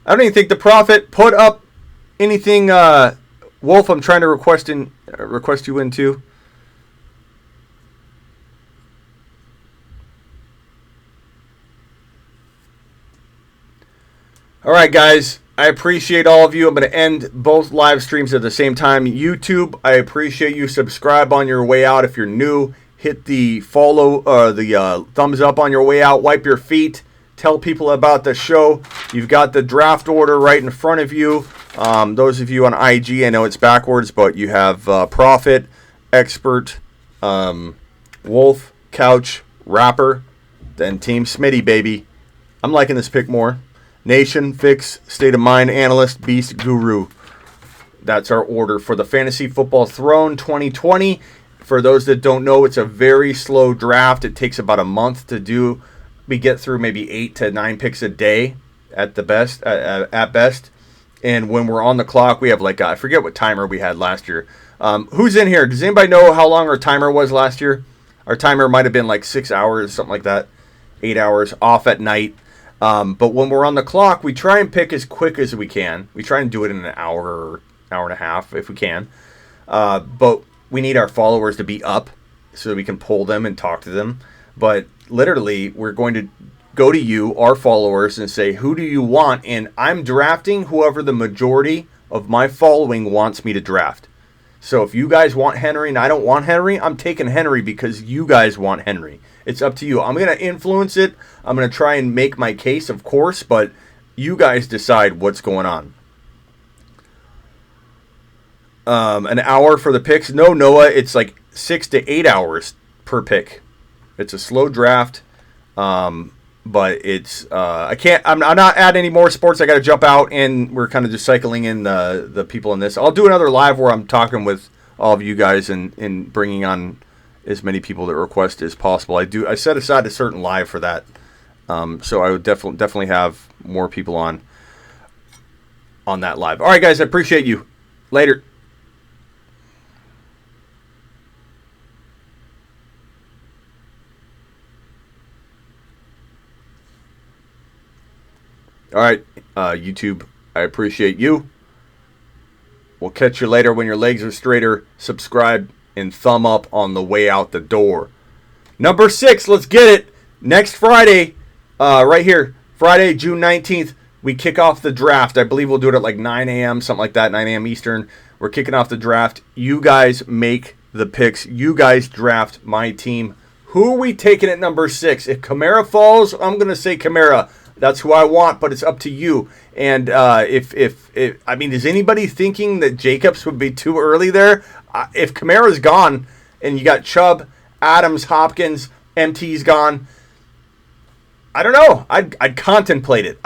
I don't even think the Profit put up anything. Wolf, I'm trying to request you in too. All right, guys. I appreciate all of you. I'm going to end both live streams at the same time. YouTube, I appreciate you. Subscribe on your way out if you're new. Hit the follow, the thumbs up on your way out. Wipe your feet. Tell people about the show. You've got the draft order right in front of you. Those of you on IG, I know it's backwards, but you have Profit, Expert, Wolf, Couch, Rapper, then Team Smitty, baby. I'm liking this pick more. Nation, Fix, State of Mind, Analyst, Beast, Guru. That's our order for the Fantasy Football Throne 2020. For those that don't know, it's a very slow draft. It takes about a month to do. We get through maybe 8 to 9 picks a day at the best. At best. And when we're on the clock, we have like, I forget what timer we had last year. Who's in here? Does anybody know how long our timer was last year? Our timer might have been like 6 hours, something like that. 8 hours off at night. But when we're on the clock, we try and pick as quick as we can. We try and do it in an hour or hour and a half if we can. But we need our followers to be up so that we can pull them and talk to them. But literally, we're going to go to you, our followers, and say, who do you want? And I'm drafting whoever the majority of my following wants me to draft. So if you guys want Henry and I don't want Henry, I'm taking Henry because you guys want Henry. It's up to you. I'm going to influence it. I'm going to try and make my case, of course, but you guys decide what's going on. An hour for the picks. No, Noah, it's like 6 to 8 hours per pick. It's a slow draft. but it's I'm not adding any more sports. I got to jump out, and we're kind of just cycling in the people in this. I'll do another live where I'm talking with all of you guys and bringing on as many people that request as possible. I set aside a certain live for that, so I would definitely have more people on that live. All right, guys, I appreciate you. Later. All right, YouTube, I appreciate you. We'll catch you later when your legs are straighter. Subscribe and thumb up on the way out the door. Number 6, let's get it. Next Friday, right here, Friday, June 19th, we kick off the draft. I believe we'll do it at like 9 a.m., something like that, 9 a.m. Eastern. We're kicking off the draft. You guys make the picks. You guys draft my team. Who are we taking at number 6? If Kamara falls, I'm going to say Kamara. That's who I want, but it's up to you. And if I mean, is anybody thinking that Jacobs would be too early there? If Kamara's gone and you got Chubb, Adams, Hopkins, MT's gone, I don't know. I'd contemplate it.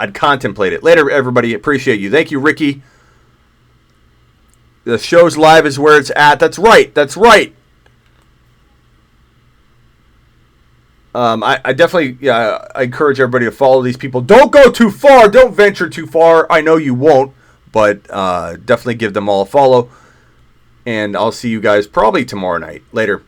Later, everybody. Appreciate you. Thank you, Ricky. The show's live is where it's at. That's right. I definitely, I encourage everybody to follow these people. Don't go too far. Don't venture too far. I know you won't, but definitely give them all a follow. And I'll see you guys probably tomorrow night. Later.